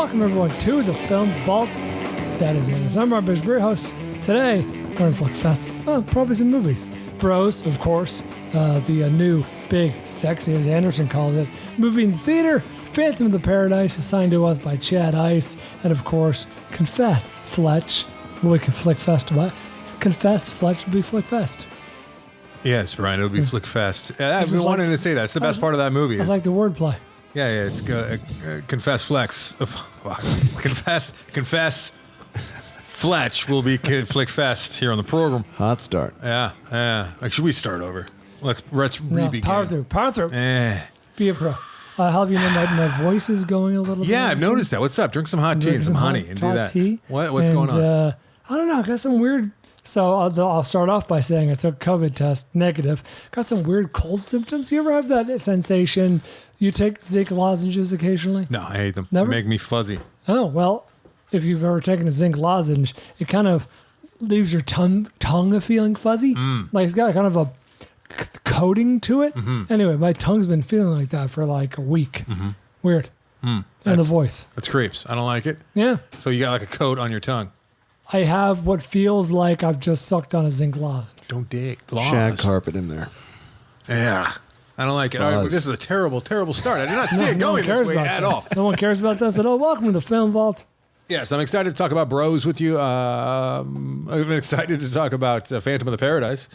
Welcome everyone to the Film Vault. That is Anderson. I'm Rob Beer host. Today, we're in Flickfestions. Probably some movies. Bros, of course. The new, big, sexy, as Anderson calls it, movie in the theater. Phantom of the Paradise, assigned to us by Chad Ice. And of course, Confess, Fletch. We can Flickfest about. Confess, Fletch will be Flickfest. Yes, Brian, it'll be Flickfest. I've been wanting to say that. It's the best part of that movie. I like the wordplay. Yeah, it's Confess Flex. Confess Fletch will be Flickfest here on the program. Hot start. Yeah. Like, should we start over? Let's re-begin. Power through. Be a pro. How have you know my voice is going a little bit? Yeah, I've noticed that. What's up? Drink some hot tea and some honey and do that. Tea. What's going on? I don't know. I got some weird... So I'll start off by saying I took COVID test, negative. Got some weird cold symptoms. You ever have that sensation? You take zinc lozenges occasionally? No, I hate them. Never? They make me fuzzy. Oh, well, if you've ever taken a zinc lozenge, it kind of leaves your tongue feeling fuzzy. Like it's got kind of a coating to it. Mm-hmm. Anyway, my tongue's been feeling like that for like a week. Mm-hmm. Weird. And the voice. That's creeps. I don't like it. Yeah. So you got like a coat on your tongue. I have what feels like I've just sucked on a zinc lozenge. Don't dig. Shag carpet in there. Yeah. I don't like it. Right, this is a terrible, terrible start. I did not see it going this way at all. No one cares about this at all. Welcome to the Film Vault. Yes, I'm excited to talk about Bros with you. I'm excited to talk about Phantom of the Paradise,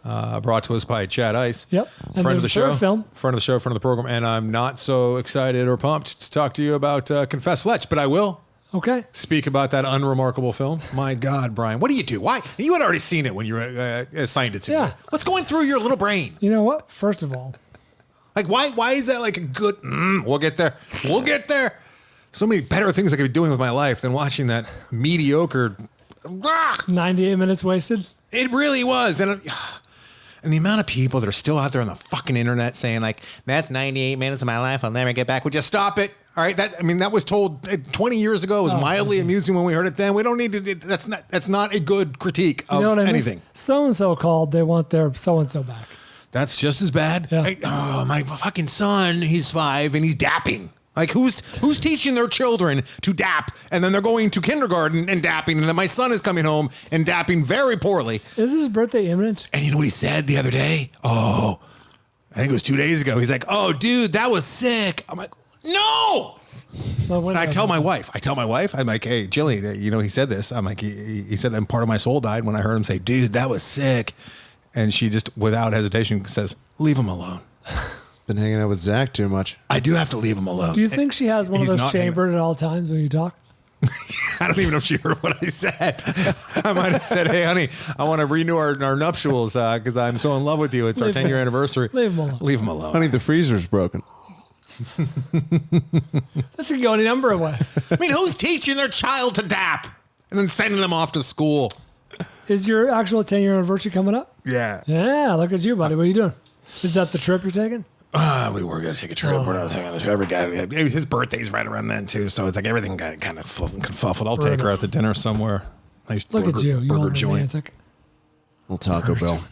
brought to us by Chad Ice. Yep. And friend of the show. Friend of the show, friend of the program. And I'm not so excited or pumped to talk to you about Confess Fletch, but I will. Okay. Speak about that unremarkable film. My God, Brian, what do you do? Why? You had already seen it when you assigned it to me. What's going through your little brain? You know what? First of all, like why is that like a good? We'll get there. So many better things I could be doing with my life than watching that mediocre. 98 minutes wasted. It really was, and the amount of people that are still out there on the fucking internet saying like, "That's 98 minutes of my life I'll never get back." Would you stop it? All right, that was told 20 years ago. It was mildly amusing when we heard it then. We don't need to. That's not a good critique of anything. So and so called. They want their so and so back. That's just as bad. Yeah. My fucking son, he's 5 and he's dapping. Like who's teaching their children to dap, and then they're going to kindergarten and dapping, and then my son is coming home and dapping very poorly. Is his birthday imminent? And you know what he said the other day? Oh, I think it was 2 days ago. He's like, "Oh, dude, that was sick." I'm like, "No." And I tell my wife, I'm like, "Hey, Jillian, you know, he said this." I'm like, he said that part of my soul died when I heard him say, "Dude, that was sick." And she just, without hesitation, says, "Leave him alone." Been hanging out with Zach too much. I do have to leave him alone. Do you think she has one of those chambered at all times when you talk? I don't even know if she heard what I said. I might have said, "Hey, honey, I want to renew our nuptials because I'm so in love with you. It's our 10-year anniversary." Leave him alone. Leave him alone. Honey, the freezer's broken. That could go any number of ways. I mean, who's teaching their child to dap and then sending them off to school? Is your actual 10-year anniversary coming up? Yeah. Yeah, look at you, buddy. What are you doing? Is that the trip you're taking? We were going to take a trip. We're not taking a trip. Every guy, his birthday's right around then, too. So it's like everything got kind of confuffled. I'll take her out to dinner somewhere. Nice look burger, at you. You burger all joint. romantic. Little Taco Bell.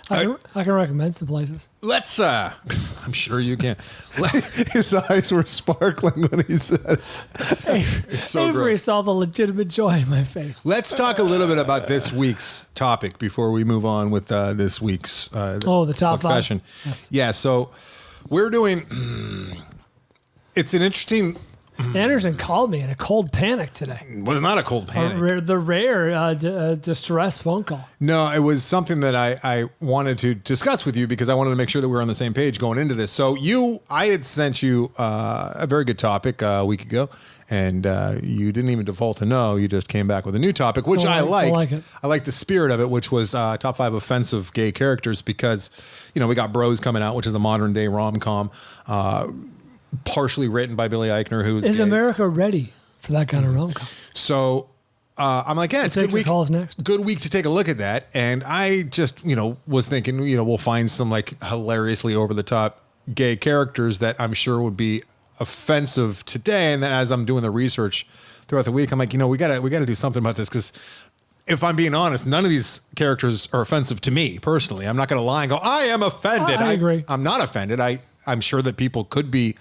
I can recommend some places. Let's, I'm sure you can. His eyes were sparkling when he said it's so Avery gross. saw the legitimate joy in my face. Let's talk a little bit about this week's topic before we move on with this week's the top Flickfession. 5. Yes. Yeah, so we're doing, it's an interesting... Anderson called me in a cold panic today. It was not a cold panic. The rare distress phone call. No, it was something that I wanted to discuss with you because I wanted to make sure that we were on the same page going into this. So I had sent you a very good topic a week ago, and you didn't even default to no. You just came back with a new topic, which I liked. I liked the spirit of it, which was top 5 offensive gay characters because, you know, we got Bros coming out, which is a modern day rom-com. Partially written by Billy Eichner, who is America ready for that kind of rom-com? So I'm like, yeah, it's a good week. Calls next. Good week to take a look at that. And I just, was thinking, we'll find some like hilariously over the top gay characters that I'm sure would be offensive today. And then as I'm doing the research throughout the week, I'm like, we gotta do something about this because if I'm being honest, none of these characters are offensive to me personally. I'm not going to lie and go, I am offended. I agree. I'm not offended. I'm sure that people could be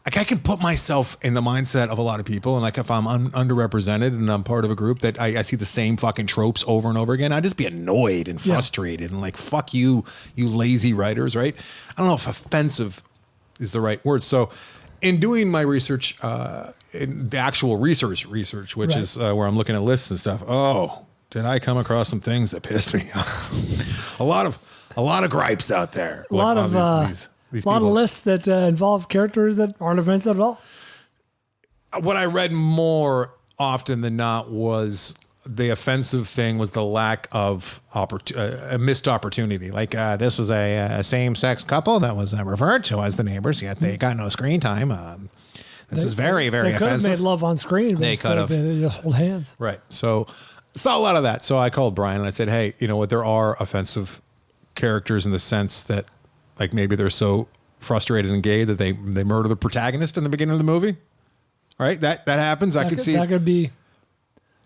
like I can put myself in the mindset of a lot of people, and like if I'm underrepresented and I'm part of a group that I see the same fucking tropes over and over again, I'd just be annoyed and frustrated and like, fuck you, you lazy writers, right? I don't know if offensive is the right word. So in doing my research, in the actual research, which is where I'm looking at lists and stuff. Oh, did I come across some things that pissed me off? a lot of gripes out there. A lot of lists that involve characters that aren't offensive at all. What I read more often than not was the offensive thing was the lack of a missed opportunity. Like this was a same-sex couple that was referred to as the neighbors, yet they got no screen time. This is very, very offensive. They could have made love on screen, but they could have just hold hands. Right. So saw a lot of that. So I called Bryan and I said, hey, you know what? There are offensive characters in the sense that like maybe they're so frustrated and gay that they murder the protagonist in the beginning of the movie. Right? That happens. I could see that could be.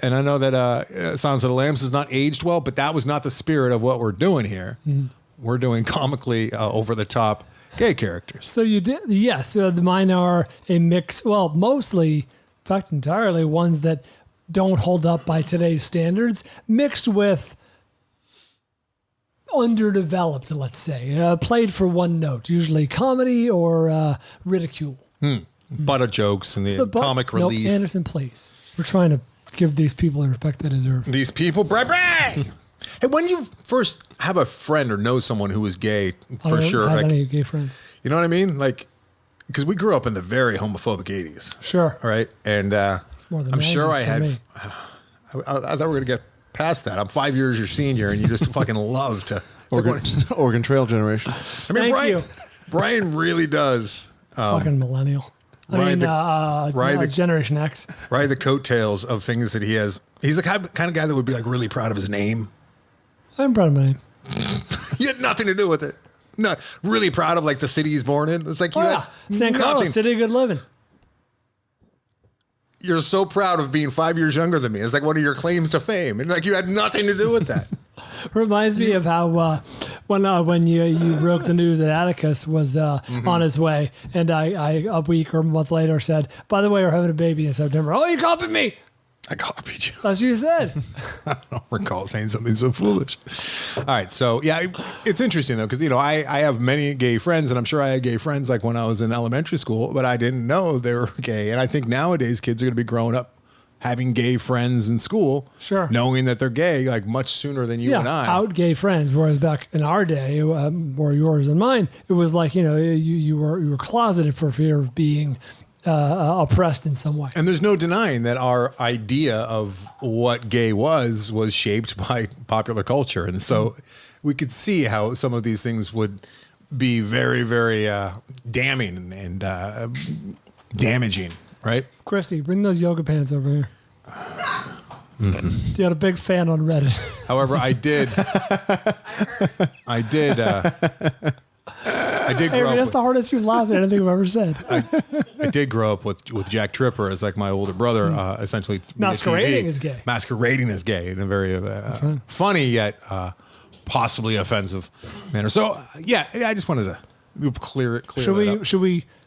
And I know that Silence of the Lambs has not aged well, but that was not the spirit of what we're doing here. Mm. We're doing comically over the top gay characters. So you did, yes. Mine are a mix. Well, mostly, in fact, entirely ones that don't hold up by today's standards, mixed with underdeveloped, let's say, played for one note, usually comedy or ridicule. Butter jokes and the comic relief. Nope, Anderson, please. We're trying to give these people the respect they deserve. These people, bray. Hey, when you first have a friend or know someone who is gay, for sure. I don't have any gay friends. You know what I mean? Like, because we grew up in the very homophobic 80s. Sure. All right. And it's more than I'm sure I had. me. I thought we were going to get past that. I'm 5 years your senior, and you just fucking love to. Oregon Trail generation. I mean, Thank you. Brian really does. Fucking millennial. Generation X. Ride the coattails of things that he has. He's the kind of guy that would be like really proud of his name. I'm proud of my name. You had nothing to do with it. No, really proud of like the city he's born in. It's like San Carlos, city of good living. You're so proud of being 5 years younger than me. It's like one of your claims to fame, and like you had nothing to do with that. Reminds me of how when you broke the news that Atticus was on his way, and I a week or a month later said, by the way, we're having a baby in September. Oh, you copied me. I copied you. That's what you said. I don't recall saying something so foolish. All right. So, yeah, it's interesting, though, because, you know, I have many gay friends, and I'm sure I had gay friends like when I was in elementary school, but I didn't know they were gay. And I think nowadays kids are going to be growing up having gay friends in school, sure, knowing that they're gay like much sooner than you and I. Out gay friends. Whereas back in our day, more yours than mine, it was like, you know, you were closeted for fear of being oppressed in some way. And there's no denying that our idea of what gay was shaped by popular culture, and so we could see how some of these things would be very, very damning and damaging. Right, Christy, bring those yoga pants over here. Mm-hmm. You had a big fan on Reddit. However, I did. I did Hey, grow up. That's the hardest you've laughed at anything I've ever said. I did grow up with Jack Tripper as like my older brother, essentially masquerading as gay. Masquerading as gay in a very funny yet possibly offensive manner. So yeah, I just wanted to clear it.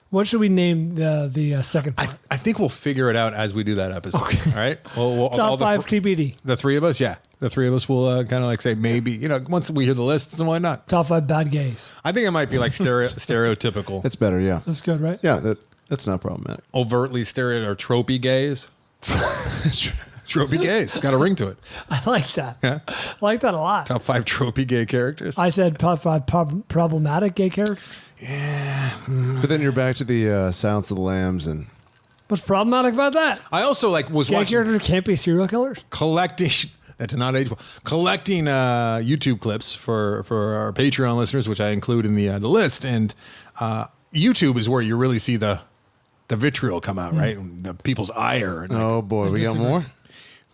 What should we name the second part? I think we'll figure it out as we do that episode. Okay. All right. Well, Top 5 TBD. The three of us, yeah. The three of us will kind of like say maybe, you know, once we hear the lists and whatnot. Top 5 bad gays. I think it might be like stereotypical. That's better, yeah. That's good, right? Yeah, that's not problematic. Overtly or tropey gays. Tropey gays. Got a ring to it. I like that. Yeah. I like that a lot. Top 5 tropey gay characters. I said top 5 problematic gay characters. Yeah. But then you're back to the Silence of the Lambs and... What's problematic about that? I also was gay watching... characters can't be serial killers? Collecting... That did not age well. Collecting YouTube clips for our Patreon listeners, which I include in the list. And YouTube is where you really see the vitriol come out, right? The people's ire. And oh, boy. We got more?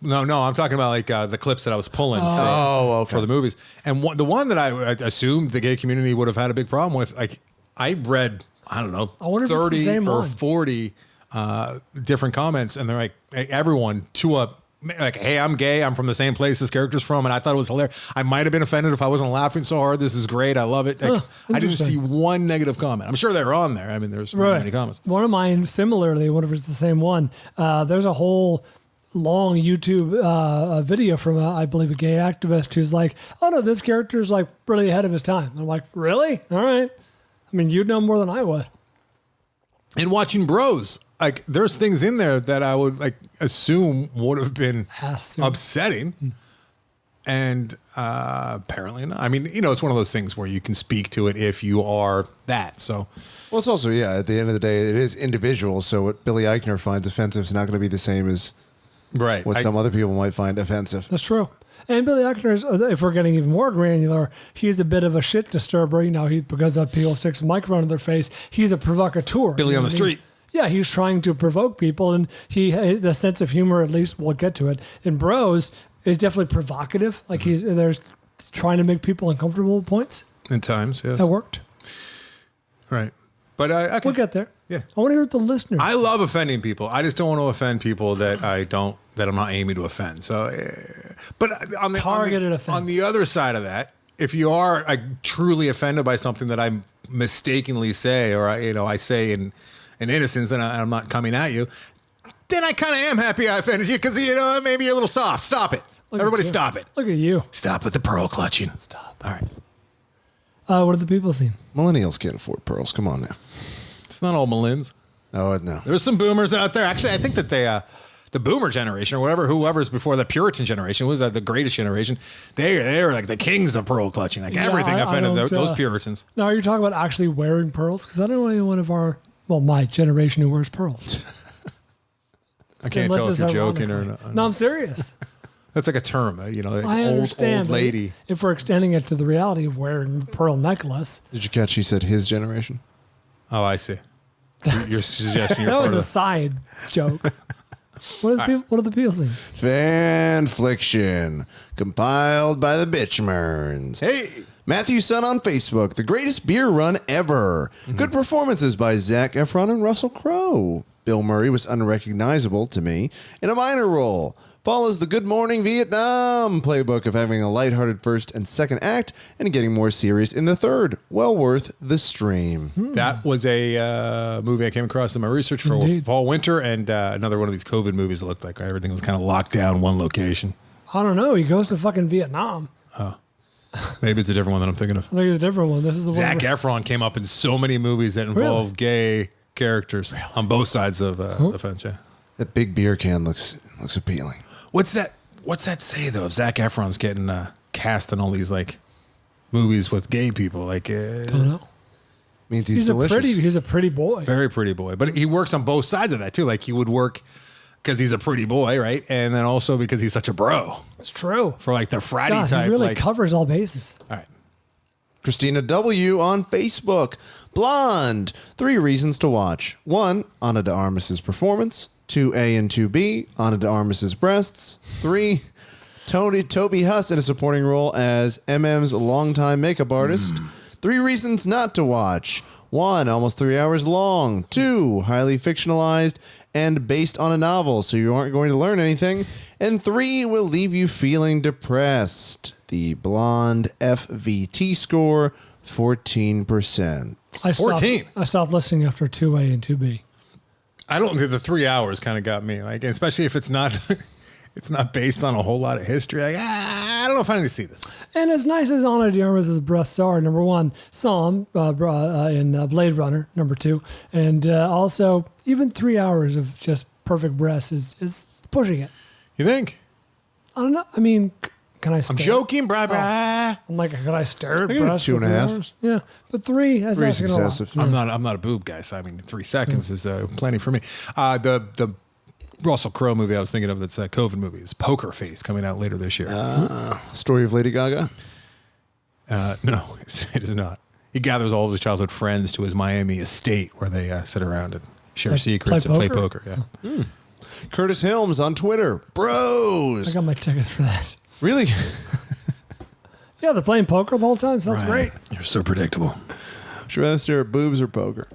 No, I'm talking about like the clips that I was pulling for the movies. And the one that I assumed the gay community would have had a big problem with, like I read, I don't know, 30 or 40 different comments. And they're like, everyone to a like, hey, I'm gay. I'm from the same place this character's from, and I thought it was hilarious. I might have been offended if I wasn't laughing so hard. This is great. I love it. Like, I didn't see one negative comment. I'm sure they're on there. I mean, there's many comments. One of mine, similarly, whatever it's the same one. There's a whole long YouTube video from, I believe, a gay activist who's like, oh no, this character's like really ahead of his time. I'm like, really? All right. I mean, you'd know more than I would. And watching Bros, like, there's things in there that I would like assume would have been upsetting. And apparently not. I mean, you know, it's one of those things where you can speak to it if you are that. So, well, it's also, at the end of the day, it is individual. So what Billy Eichner finds offensive is not going to be the same as what some other people might find offensive. That's true. And Billy Eichner, if we're getting even more granular, he's a bit of a shit disturber. You know, because that people sticks a microphone in their face, he's a provocateur. Billy on the street. Yeah, he's trying to provoke people, and the sense of humor, at least, we'll get to it. In Bros, is definitely provocative. Like there's trying to make people uncomfortable at points. In times, yes. That worked. Right. But we'll get there. Yeah. I want to hear what the listeners I love offending people. I just don't want to offend people that I'm not aiming to offend. So, but on the other side of that, if you are truly offended by something that I mistakenly say, or I say in innocence, and I'm not coming at you, then I kind of am happy I offended you because maybe you're a little soft. Stop it. Everybody stop it. Look at you. Stop with the pearl clutching. Stop. All right. What have the people seen? Millennials can't afford pearls. Come on now. It's not all Malins. Oh, no. There's some boomers out there. Actually, I think that the boomer generation or whoever's before the Puritan generation was the greatest generation. They were like the kings of pearl clutching. Like everything offended those Puritans. Now, are you talking about actually wearing pearls? Because I don't know anyone of my generation who wears pearls. I can't tell if you're joking or not. No, I'm serious. That's like a term, like I understand, old lady. If we're extending it to the reality of wearing a pearl necklace. Did you catch he said his generation? Oh, I see. You're suggesting that was a side joke. What are the people saying? Fanfliction, compiled by the Bitchmerns. Hey! Matthew Sun on Facebook, the greatest beer run ever. Mm-hmm. Good performances by Zac Efron and Russell Crowe. Bill Murray was unrecognizable to me in a minor role. Follows the Good Morning Vietnam playbook of having a lighthearted first and second act and getting more serious in the third. Well worth the stream. That was a movie I came across in my research for fall, winter, and another one of these COVID movies that looked like everything was kind of locked down one location. I don't know. He goes to fucking Vietnam. Oh. Maybe it's a different one that I'm thinking of. I think it's a different one. This is the Zac Efron came up in so many movies that involve gay characters on both sides of the fence. Yeah. That big beer can looks appealing. What's that say though? If Zac Efron's getting cast in all these like movies with gay people, like don't know. Means he's delicious. He's a pretty boy, very pretty boy. But he works on both sides of that too. Like he would work because he's a pretty boy, right? And then also because he's such a bro. It's true for like the fratty type. He really covers all bases. All right. Christina W. on Facebook. Blonde. 3 reasons to watch. 1, Ana de Armas's performance. 2A and 2B, Ana de Armas's breasts. 3, Toby Huss in a supporting role as MM's longtime makeup artist. 3 reasons not to watch. 1, almost 3 hours long. 2, highly fictionalized and based on a novel, so you aren't going to learn anything. And 3, will leave you feeling depressed. The Blonde FVT score, 14%. 14? I stopped listening after 2A and 2B. I don't think the 3 hours kind of got me, like, especially if it's not based on a whole lot of history. Like, I don't know if I need to see this. And as nice as Ana de Armas' breasts are, number 1, saw him in Blade Runner, number 2, and also even 3 hours of just perfect breasts is pushing it. You think? I don't know. I mean, can I stare? I'm joking, brah. I'm like, can I stare at I breasts 2.5 hours? Yeah, but 3 is excessive. I'm not a boob guy, so I mean 3 seconds is plenty for me. The Russell Crowe movie I was thinking of that's a COVID movie is Poker Face, coming out later this year. Story of Lady Gaga? No, it is not. He gathers all of his childhood friends to his Miami estate where they sit around and share secrets and play poker. Yeah. Curtis Hilms on Twitter. Bros. I got my tickets for that. Really? Yeah, they're playing poker the whole time, so that's great. You're so predictable. Should I rather stare at boobs or poker?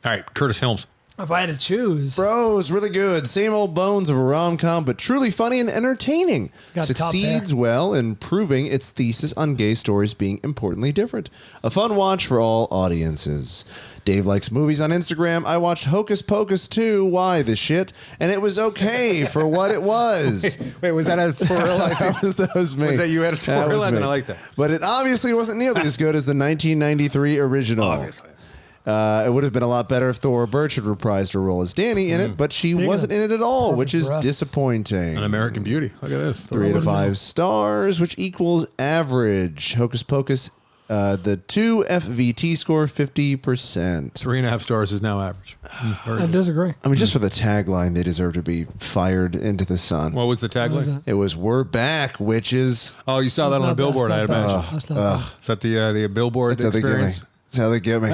All right, Curtis Hilms. If I had to choose, Bros, really good. Same old bones of a rom-com, but truly funny and entertaining. Got Succeeds well in proving its thesis on gay stories being importantly different. A fun watch for all audiences. Dave likes movies on Instagram. I watched Hocus Pocus 2, Why the Shit, and it was okay for what it was. Wait, was that editorializing? that was me. Was that you editorializing? I like that. But it obviously wasn't nearly as good as the 1993 original. Obviously. It would have been a lot better if Thora Birch had reprised her role as Danny in it, but she wasn't in it at all, which is disappointing. An American Beauty. Look at this. 3 to 5 stars, which equals average. Hocus Pocus, the 2 FVT score, 50%. 3.5 stars is now average. I disagree. I mean, just for the tagline, they deserve to be fired into the sun. What was the tagline? It was "We're back, witches." Oh, you saw that on a billboard, I imagine. That's not bad. Is that the billboard That's how they get me. experience? That's how they get me.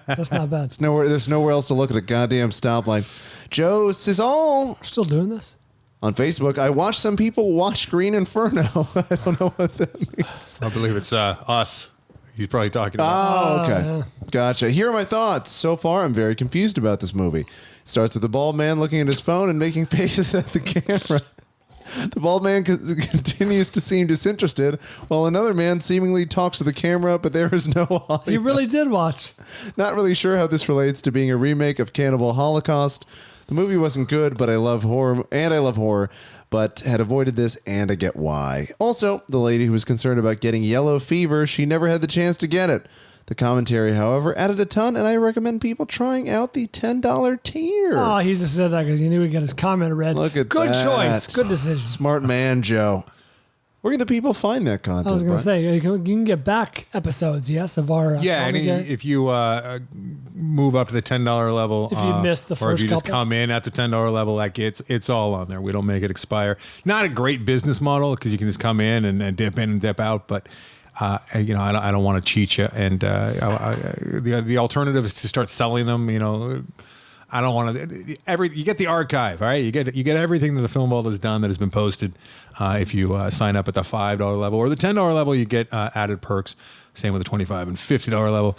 That's not bad. There's nowhere else to look at a goddamn stoplight. Joe Cizal We're still doing this? on Facebook. I watched some people watch Green Inferno. I don't know what that means. I believe it's us. He's probably talking about. Oh, okay. yeah. Gotcha. Here are my thoughts. So far, I'm very confused about this movie. It starts with the bald man looking at his phone and making faces at the camera. The bald man continues to seem disinterested, while another man seemingly talks to the camera, but there is no audio. You really did watch. Not really sure how this relates to being a remake of Cannibal Holocaust. The movie wasn't good, but I love horror, but had avoided this, and I get why. Also, the lady who was concerned about getting yellow fever, she never had the chance to get it. The commentary, however, added a ton, and I recommend people trying out the $10 tier. Oh, he just said that because he knew he'd get his comment read. Look at Good that. choice. Good decision. Smart man, Joe. Where can the people find that content? I was going to Brian? say, you can get back episodes, yes, of our Yeah, and commentary. if you move up to the $10 level, If you missed the or if first you just couple. come in at the $10 level, like it's all on there. We don't make it expire. Not a great business model because you can just come in and dip in and dip out, but. I don't want to cheat you, and the alternative is to start selling them. I don't want to. You get the archive, all right? You get everything that the Film Vault has done that has been posted. If you sign up at the $5 level or the $10 level, you get added perks. Same with the $25 and $50 level.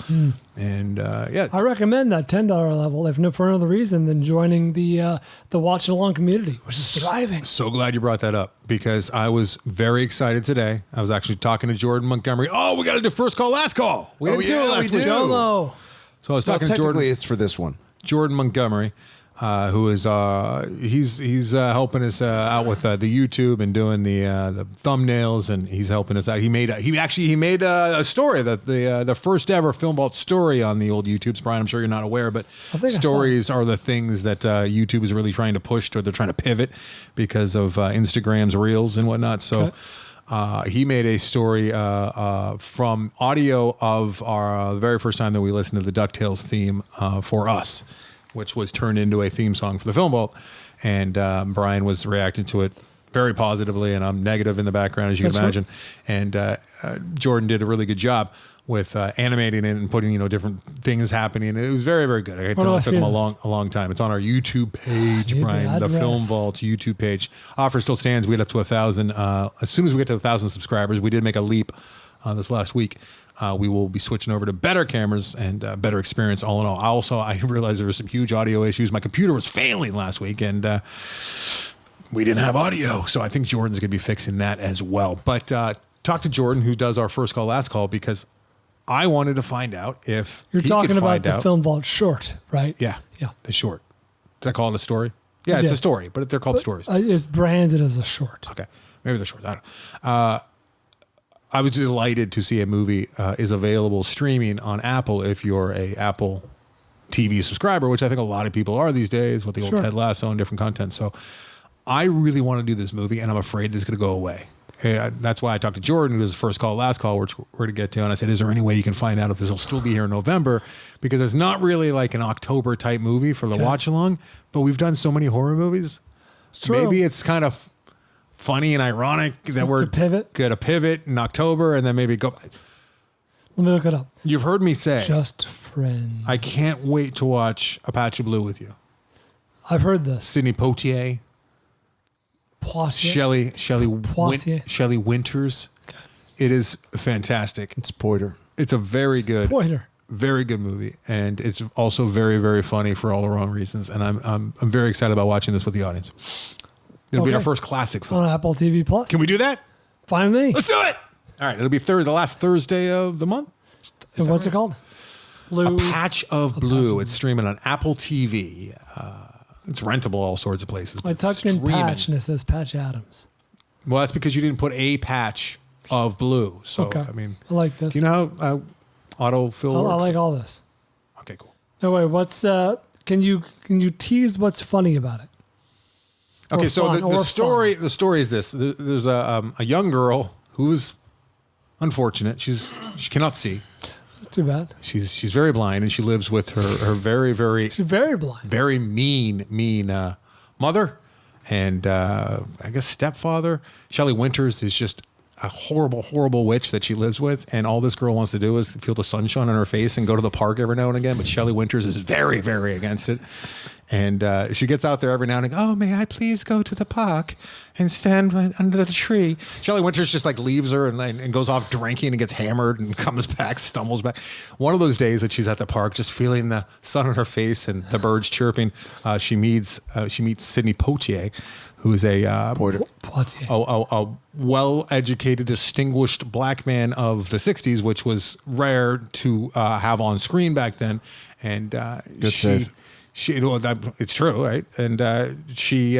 And yeah, I recommend that $10 level, if no for another reason than joining the watch along community, which is thriving. so glad you brought that up because I was very excited today. I was actually talking to Jordan Montgomery. Oh, we got to do first call, last call. We didn't do it last week. Jomo. So I was Well, talking to Jordan. technically, it's for this one. Jordan Montgomery, who is he's helping us out with the YouTube and doing the thumbnails, and he's helping us out. He made a story that the first ever Film Vault story on the old YouTubes. Brian, I'm sure you're not aware, but think I saw stories are the things that YouTube is really trying to push, or they're trying to pivot because of Instagram's Reels and whatnot. So. He made a story from audio of our the very first time that we listened to the DuckTales theme for us, which was turned into a theme song for the Film Vault. And Brian was reacting to it very positively, and I'm negative in the background, as you can That's imagine. And Jordan did a really good job with animating it and putting different things happening. It was very, very good. I can tell it took him a long time. It's on our YouTube page, need Brian, the the Film address. Vault YouTube page. Offer still stands. We get up to 1,000. As soon as we get to 1,000 subscribers, we did make a leap this last week. We will be switching over to better cameras and better experience all in all. I realized there were some huge audio issues. My computer was failing last week, and we didn't have audio. So I think Jordan's going to be fixing that as well. But talk to Jordan, who does our first call, last call, because I wanted to find out if You're he talking could about find the out. Film Vault short, right? Yeah. Yeah. The short. Did I call it a story? Yeah, You it's did. a story, but they're called stories. It's branded as a short. Okay, maybe they're short. I don't know. I was delighted to see a movie is available streaming on Apple if you're a Apple TV subscriber, which I think a lot of people are these days with the old Sure. Ted Lasso and different content. So I really want to do this movie, and I'm afraid this is going to go away. That's why I talked to Jordan, who does the first call, last call, which we're going to get to. And I said, is there any way you can find out if this will still be here in November? Because it's not really like an October type movie for the watch along, but we've done so many horror movies. True. Maybe it's kind of funny and ironic that we're to pivot. going to pivot in October and then maybe go. Let me look it up. You've heard me say, Just Friends. I can't wait to watch Apache Blue with you. I've heard this. Sidney Poitier, Poitier. Poitier. Shelley Winters. It is fantastic. It's Poiter. It's a very good, Pointer. very good movie, and it's also very, very funny for all the wrong reasons. And I'm very excited about watching this with the audience. It'll be our first classic film on Apple TV Plus. Can we do that? Fine with me. Let's do it. All right, it'll be the last Thursday of the month. And what's it called? A Patch of Blue. It's streaming on Apple TV. It's rentable all sorts of places. I tucked in Patch and it says Patch Adams. Well, that's because you didn't put a patch of blue. So, Okay. I mean, I like this. Do you know how autofill I works? like all this. Okay, cool. No, wait, what's, can you tease what's funny about it? Okay, Or so fun, or the fun. story is this. There's a young girl who's unfortunate. She cannot see. That's too bad. She's very blind, and she lives with her very, very, She's very blind. very mean mother and I guess stepfather. Shelley Winters is just a horrible, horrible witch that she lives with, and all this girl wants to do is feel the sunshine on her face and go to the park every now and again. But Shelley Winters is very, very against it. And she gets out there every now and again. Oh, may I please go to the park and stand under the tree? Shelley Winters just like leaves her and goes off drinking and gets hammered and comes back, stumbles back. One of those days that she's at the park, just feeling the sun on her face and the birds chirping, she meets Sidney Poitier, who is a well-educated, distinguished black man of the '60s, which was rare to have on screen back then. And Good save. It's true, right? And she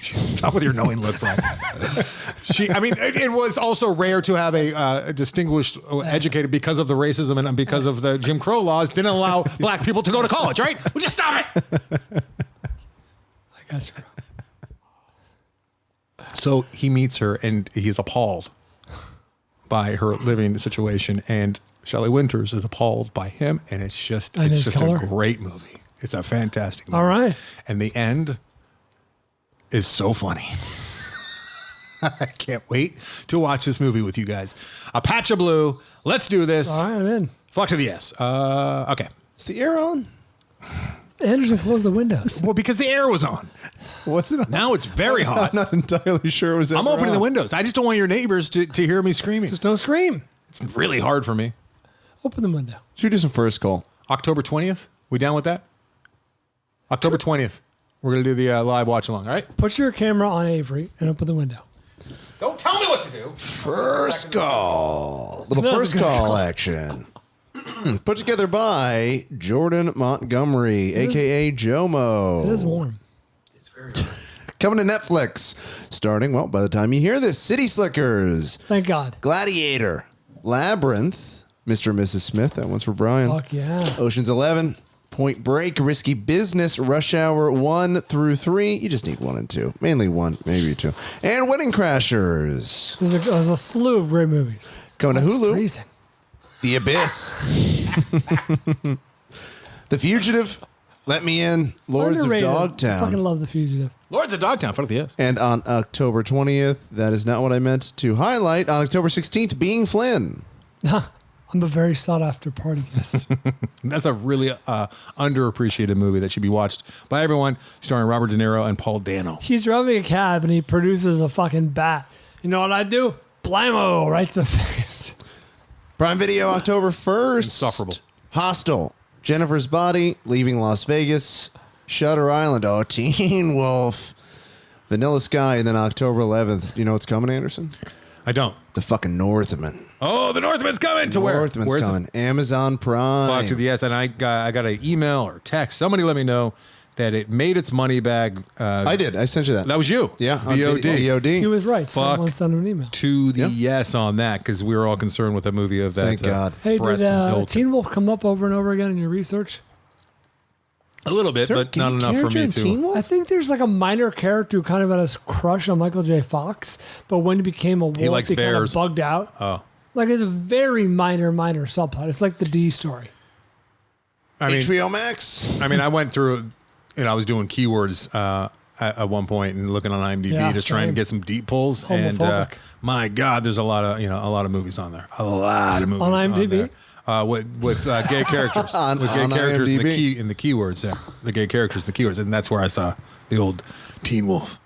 stop with your knowing look, Brian. It was also rare to have a distinguished, educated because of the racism and because of the Jim Crow laws didn't allow black people to go to college, right? Would you stop it? I got you. So he meets her and he's appalled by her living situation, and Shelley Winters is appalled by him, and it's just a great movie. It's a fantastic movie. All right. And the end is so funny. I can't wait to watch this movie with you guys. A Patch of Blue. Let's do this. All right, I'm in. Fuck to the yes. Okay. Is the air on? Anderson closed the windows. Well, because the air was on. What's it on? Now it's very hot. I'm not entirely sure it was ever I'm opening the on. windows. I just don't want your neighbors to hear me screaming. Just don't scream. It's really hard for me. Open the window. Should we do some first call? October 20th? We down with that? October 20th. We're going to do the live watch along, all right? Put your camera on Avery and open the window. Don't tell me what to do. First call. Little That was first a good call call. action. Put together by Jordan Montgomery, a.k.a. Jomo. It is warm. Coming to Netflix. Starting, well, by the time you hear this, City Slickers, Thank God. Gladiator, Labyrinth, Mr. and Mrs. Smith. That one's for Brian. Fuck yeah. Ocean's 11, Point Break, Risky Business, Rush Hour 1 through 3. You just need 1 and 2. Mainly 1, maybe 2. And Wedding Crashers. There's a slew of great movies. Coming to Hulu. Freezing. The Abyss. The Fugitive. Let Me In. Lords Underrated. of I Dogtown. fucking love The Fugitive. Lords of Dogtown. Fuck the yes. And on October 20th, that is not what I meant to highlight. On October 16th, Being Flynn. I'm a very sought after party guest. That's a really underappreciated movie that should be watched by everyone, starring Robert De Niro and Paul Dano. He's driving a cab and he produces a fucking bat. You know what I do? Blammo right to the face. Prime Video, October 1st. Insufferable. Hostel. Jennifer's Body. Leaving Las Vegas. Shutter Island. Oh, Teen Wolf. Vanilla Sky. And then October 11th. Do you know what's coming, Anderson? I don't. The fucking Northman. Oh, the Northman's coming to where? Northman's Where's coming. Amazon Prime. Fuck to the yes. And I got an email or text. Somebody let me know that it made its money back. I did. I sent you that. That was you. Yeah. VOD. VOD. He was right. Fuck. Someone sent him an email. To the Yeah. yes on that, because we were all concerned with the movie of that. Thank God. Hey, Brett did Hilton. Teen Wolf come up over and over again in your research? A little bit, Is there but a not enough for character me in Teen to. Wolf? I think there's like a minor character who kind of had a crush on Michael J. Fox, but when he became a wolf, he likes kind of bears. bugged out. Oh, Like it's a very minor subplot. It's like the D story. I mean, HBO Max. I went through, I was doing keywords at one point and looking on IMDb Yeah, to try same. and get some deep pulls. And Homophobic. my God, there's a lot of movies on there. A lot of movies On IMDb? there. With gay characters, On with gay IMDb. characters in the keywords there, the gay characters, in the keywords, and that's where I saw the old Teen Wolf.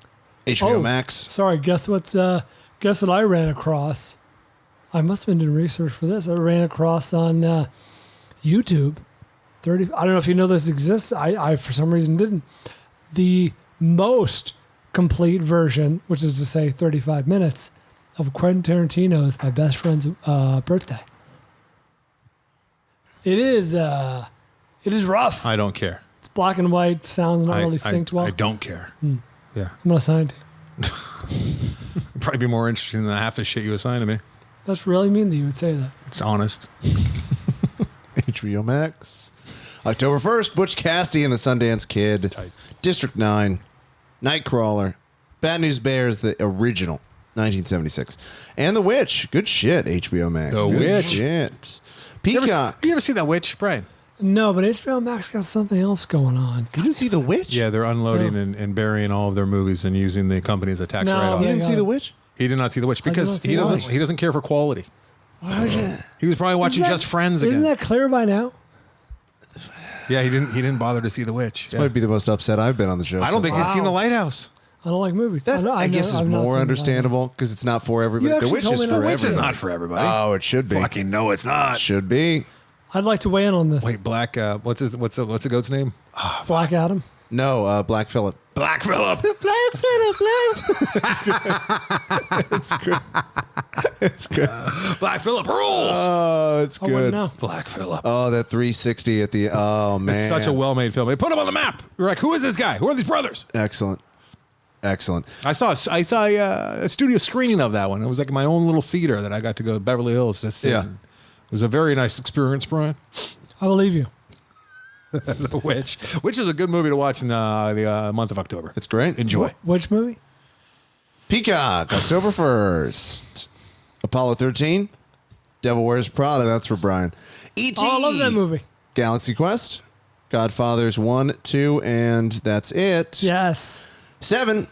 HBO Max. Sorry, guess what I ran across? I must have been doing research for this. I ran across on YouTube, 30. I don't know if you know this exists. I for some reason didn't. The most complete version, which is to say 35 minutes, of Quentin Tarantino's My Best Friend's Birthday. It is rough. I don't care. It's black and white. Sounds not really synced well. I don't care. Yeah. I'm gonna assign it to you. It'd probably be more interesting than half the shit you assign to me. That's really mean that you would say that. It's honest. HBO Max. October 1st, Butch Cassidy and the Sundance Kid. Tight. District 9. Nightcrawler. Bad News Bears, the original, 1976. And The Witch. Good shit, HBO Max. The Good Witch. Shit. You Peacock. ever see that witch, Brian? No, but HBO Max got something else going on. You didn't see The Witch? Yeah, they're unloading and burying all of their movies and using the company as a tax No, write-off. You they didn't see got- The Witch? He did not see The Witch did because not see he The doesn't. Witch. He doesn't care for quality. Why would you? He was probably watching Isn't that- Just Friends Isn't again. that clear by now? Yeah, he didn't bother to see The Witch. This might be the most upset I've been on the show. I don't think he's Wow. seen The Lighthouse. I don't like movies. That, I guess is I've not more seen understandable because it's not for everybody. You The actually Witch told is me for not to The Witch see is everybody. not for everybody. Oh, it should be. Fucking no, it's not. Should be. I'd like to weigh in on this. Wait, Black. What's the goat's name? Black Adam. No, Black Phillip. Black Phillip. Black Phillip. It's good. It's good. Black Phillip rules. Oh, it's I wouldn't good. know. Black Phillip. Oh, that 360 at the. Oh man, It's such a well-made film. They put him on the map. You're like, who is this guy? Who are these brothers? excellent. Excellent. I saw a studio screening of that one. It was like my own little theater that I got to go to Beverly Hills to see. Yeah. It was a very nice experience, Brian. I believe you. The Witch, which is a good movie to watch in the month of October. It's great. Enjoy. Which movie? Peacock, October 1st. Apollo 13. Devil Wears Prada. That's for Brian. E.T. Oh, I love that movie. Galaxy Quest. Godfathers 1, 2, and that's it. Yes. 7.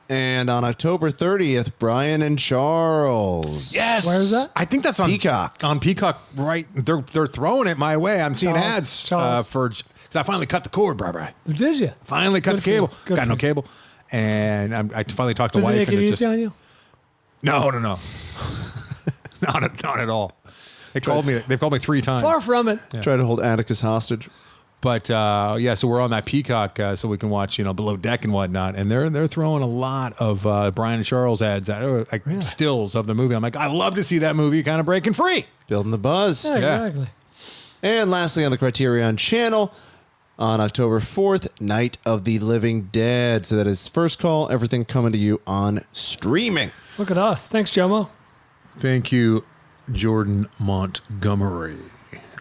And on October 30th, Bryan and Charles. Yes. Where is that? I think that's on Peacock. On Peacock, right? They're throwing it my way. I'm seeing ads Charles. because I finally cut the cord, Barbara. Did you? Finally cut Good the for you. cable. Good Got for no you. cable, and I finally talked to Did they wife. make And it it easy just on you? no, not at all. They called me. They've called me 3 times. Far from it. Try to hold Atticus hostage. But yeah, so we're on that Peacock, so we can watch, Below Deck and whatnot, and they're throwing a lot of Bryan and Charles ads, that are like stills of the movie. I'm like, I love to see that movie, kind of breaking free. Building the buzz. Yeah, exactly. And lastly, on the Criterion channel, on October 4th, Night of the Living Dead. So that is First Call, everything coming to you on streaming. Look at us. Thanks, Jomo. Thank you, Jordan Montgomery.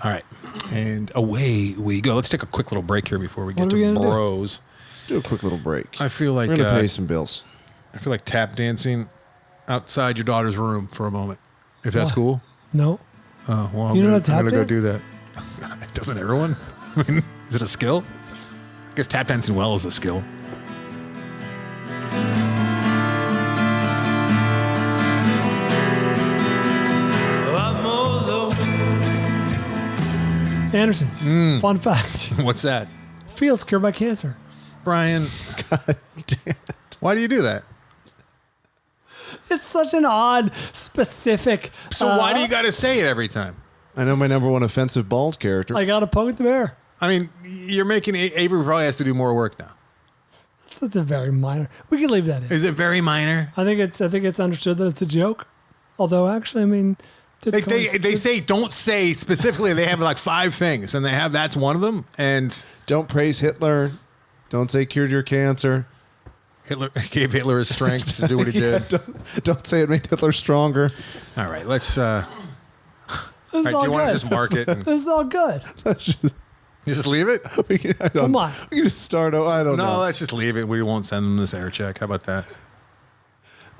All right, and away we go. Let's take a quick little break here before we get What are to we gonna do? bros. Let's do a quick little break. I feel like We're going to pay some bills. I feel like tap dancing outside your daughter's room for a moment, if that's Why? cool. No. Oh, well, You know how I'm to tap gonna go dance? do that. Doesn't everyone? I mean, is it a skill? I guess tap dancing well is a skill. Anderson, fun fact. What's that, Fields cured by cancer. Brian? God damn it. Why do you do that? It's such an odd, specific. So why do you got to say it every time? I know my number one offensive bald character. I got to poke the bear. I mean, you're making Avery probably has to do more work now. That's a very minor. We can leave that in. Is it very minor? I think it's understood that it's a joke. Although, actually, I mean, They say don't say specifically. They have like 5 things, and that's one of them. And Don't praise Hitler. Don't say cured your cancer. Hitler gave Hitler his strength to do what he did. Don't say it made Hitler stronger. All right, let's. This is do all you want to good. just mark it and This is all good. you just leave it? Come on. We can just start. I don't No, know. let's just leave it. We won't send them this air check. How about that?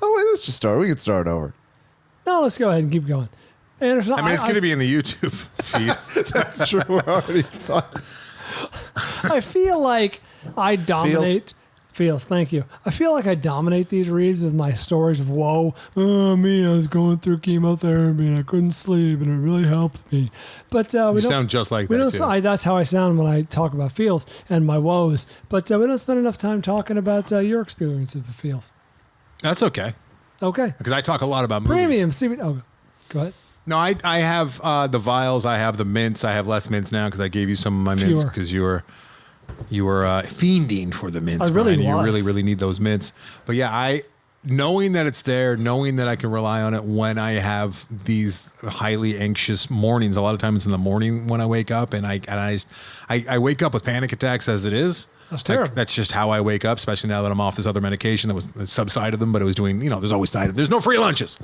Oh, wait, let's just start. We can start over. No, let's go ahead and keep going. Anderson, I mean, it's going to be in the YouTube feed. That's true. We're already fine. I feel like I dominate. Feels, thank you. I feel like I dominate these reads with my stories of woe. Oh, me, I was going through chemotherapy and I couldn't sleep and it really helped me. But we You don't sound just like we that, don't. too. That's how I sound when I talk about feels and my woes. But we don't spend enough time talking about your experiences with feels. That's okay, Okay. because I talk a lot about movies. Premium. See, oh, go ahead. No, I have the vials. I have the mints. I have less mints now because I gave you some of my mints Fewer. because you were fiending for the mints. I really Brian. You was. really, really need those mints. But yeah, knowing that it's there, knowing that I can rely on it when I have these highly anxious mornings. A lot of times it's in the morning when I wake up, and I wake up with panic attacks as it is. That's terrible. That's just how I wake up, especially now that I'm off this other medication that subsided them, but it was doing, there's always there's no free lunches.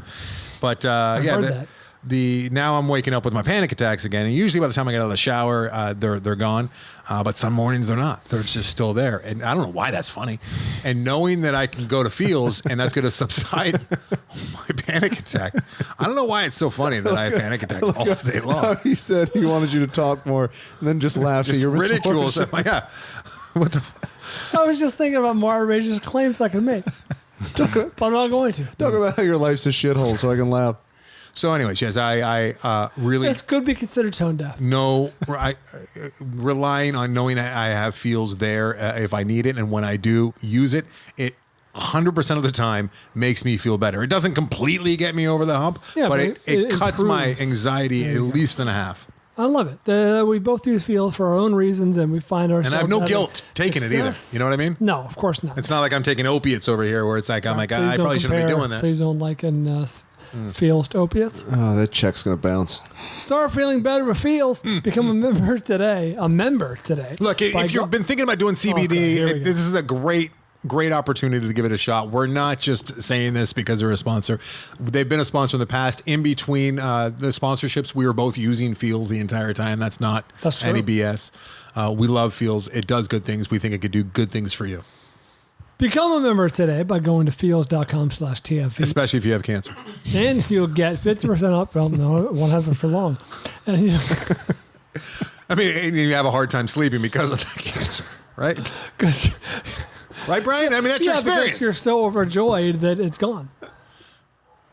But heard that. Now I'm waking up with my panic attacks again, and usually by the time I get out of the shower, they're gone. But some mornings they're not; they're just still there, and I don't know why that's funny. And knowing that I can go to Feels and that's going to subside my panic attack, I don't know why it's so funny that I have panic attacks all day long. He said he wanted you to talk more, and then just laughed at your ridiculous. misfortune. Yeah, what the? I was just thinking about more outrageous claims I could make, but I'm not going to. Talk about how your life's a shithole, so I can laugh. So, anyways, yes, I really This could be considered tone deaf. relying on knowing I have Feels there if I need it, and when I do use it, it 100% of the time makes me feel better. It doesn't completely get me over the hump, Yeah, but but it it cuts my improves. anxiety at least in a half. I love it. We both use Feels for our own reasons, and we find ourselves. And I have no having guilt taking it either. success. You know what I mean? No, of course not. It's not like I'm taking opiates over here where it's like, I'm like, Please I don't probably shouldn't be compare- doing that. Please don't liken Feels to opiates. Oh, that check's gonna bounce. Start feeling better with Feels. Become a member today. Look, By if you've been thinking about doing CBD, Okay, here we go. this is a great opportunity to give it a shot. We're not just saying this because they're a sponsor. They've been a sponsor in the past. In between the sponsorships, we were both using Feels the entire time. That's That's any true. BS. We love Feels. It does good things. We think it could do good things for you, Become a member today by going to feels.com/TFV. especially if you have cancer. And you'll get 50% off. Well, no, it won't happen for long. And I mean, and you have a hard time sleeping because of that cancer, right? because Right, Brian? I mean, that's your experience. you're so overjoyed that it's gone.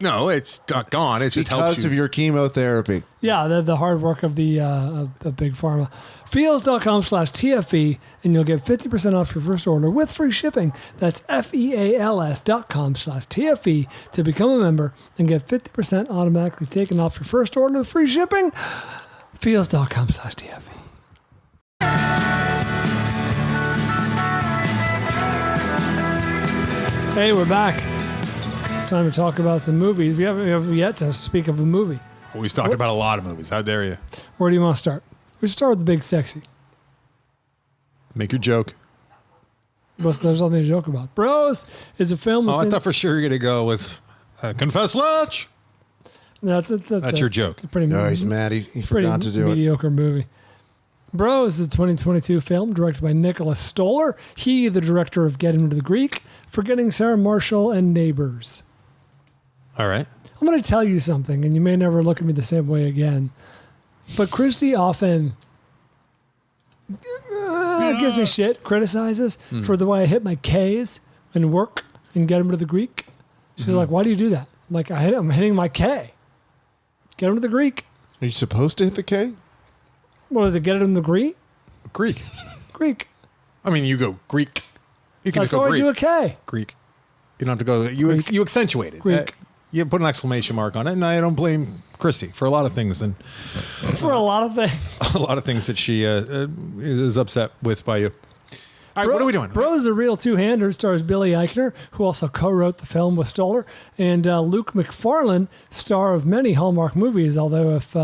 No, it's not gone. It just helps Because you. of your chemotherapy. Yeah, the hard work of the of Big Pharma. Feels.com/TFE, and you'll get 50% off your first order with free shipping. That's FEALS.com/TFE to become a member and get 50% automatically taken off your first order with free shipping. Feels.com/TFE. Hey, we're back. Time to talk about some movies. We haven't yet to speak of a movie. We've talked about a lot of movies. How dare you? Where do you want to start? We should start with the big sexy. Make your joke. But there's nothing to joke about. Bros is a film. Oh, That's I thought for sure you're going to go with Confess Fletch. that's it. That's your joke. Pretty, No, he's mad. He pretty forgot to do it. mediocre movie. Bros is a 2022 film directed by Nicholas Stoller. He, the director of Get Him to the Greek, Forgetting Sarah Marshall, and Neighbors. All right. I'm going to tell you something, and you may never look at me the same way again. But Christy often gives me shit, criticizes for the way I hit my K's in work and Get Him to the Greek. She's like, why do you do that? I'm like, I'm hitting my K. Get Him to the Greek. Are you supposed to hit the K? What is it? Get Him to the Greek? Greek. Greek. I mean, you go Greek. You can That's just go why I Greek. do a K. Greek. You don't have to go. You accentuate it. Greek. You put an exclamation mark on it, and I don't blame Christy for a lot of things, and For a lot of things. a lot of things that she is upset with by you. All right, what are we doing? Bros is a real two-hander. Stars Billy Eichner, who also co-wrote the film with Stoller, and Luke McFarlane, star of many Hallmark movies. Although if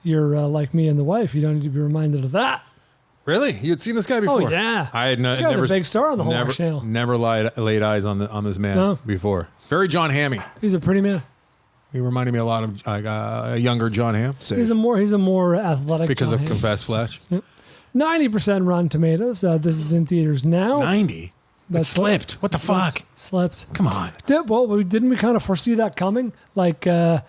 you're like me and the wife, you don't need to be reminded of that. Really? You had seen this guy before? Oh yeah, I had this guy's never a big star on the Hallmark never, Channel. Never laid eyes on this man No. before. Very John Hammie. He's a pretty man. He reminded me a lot of a younger John Hamm. He's a more athletic Because John of Hamm. Confess Fletch. 90% Rotten Tomatoes. This is in theaters now. 90. That That's slipped. What the fuck? Slipped. Come on. Didn't we kind of foresee that coming? Like, there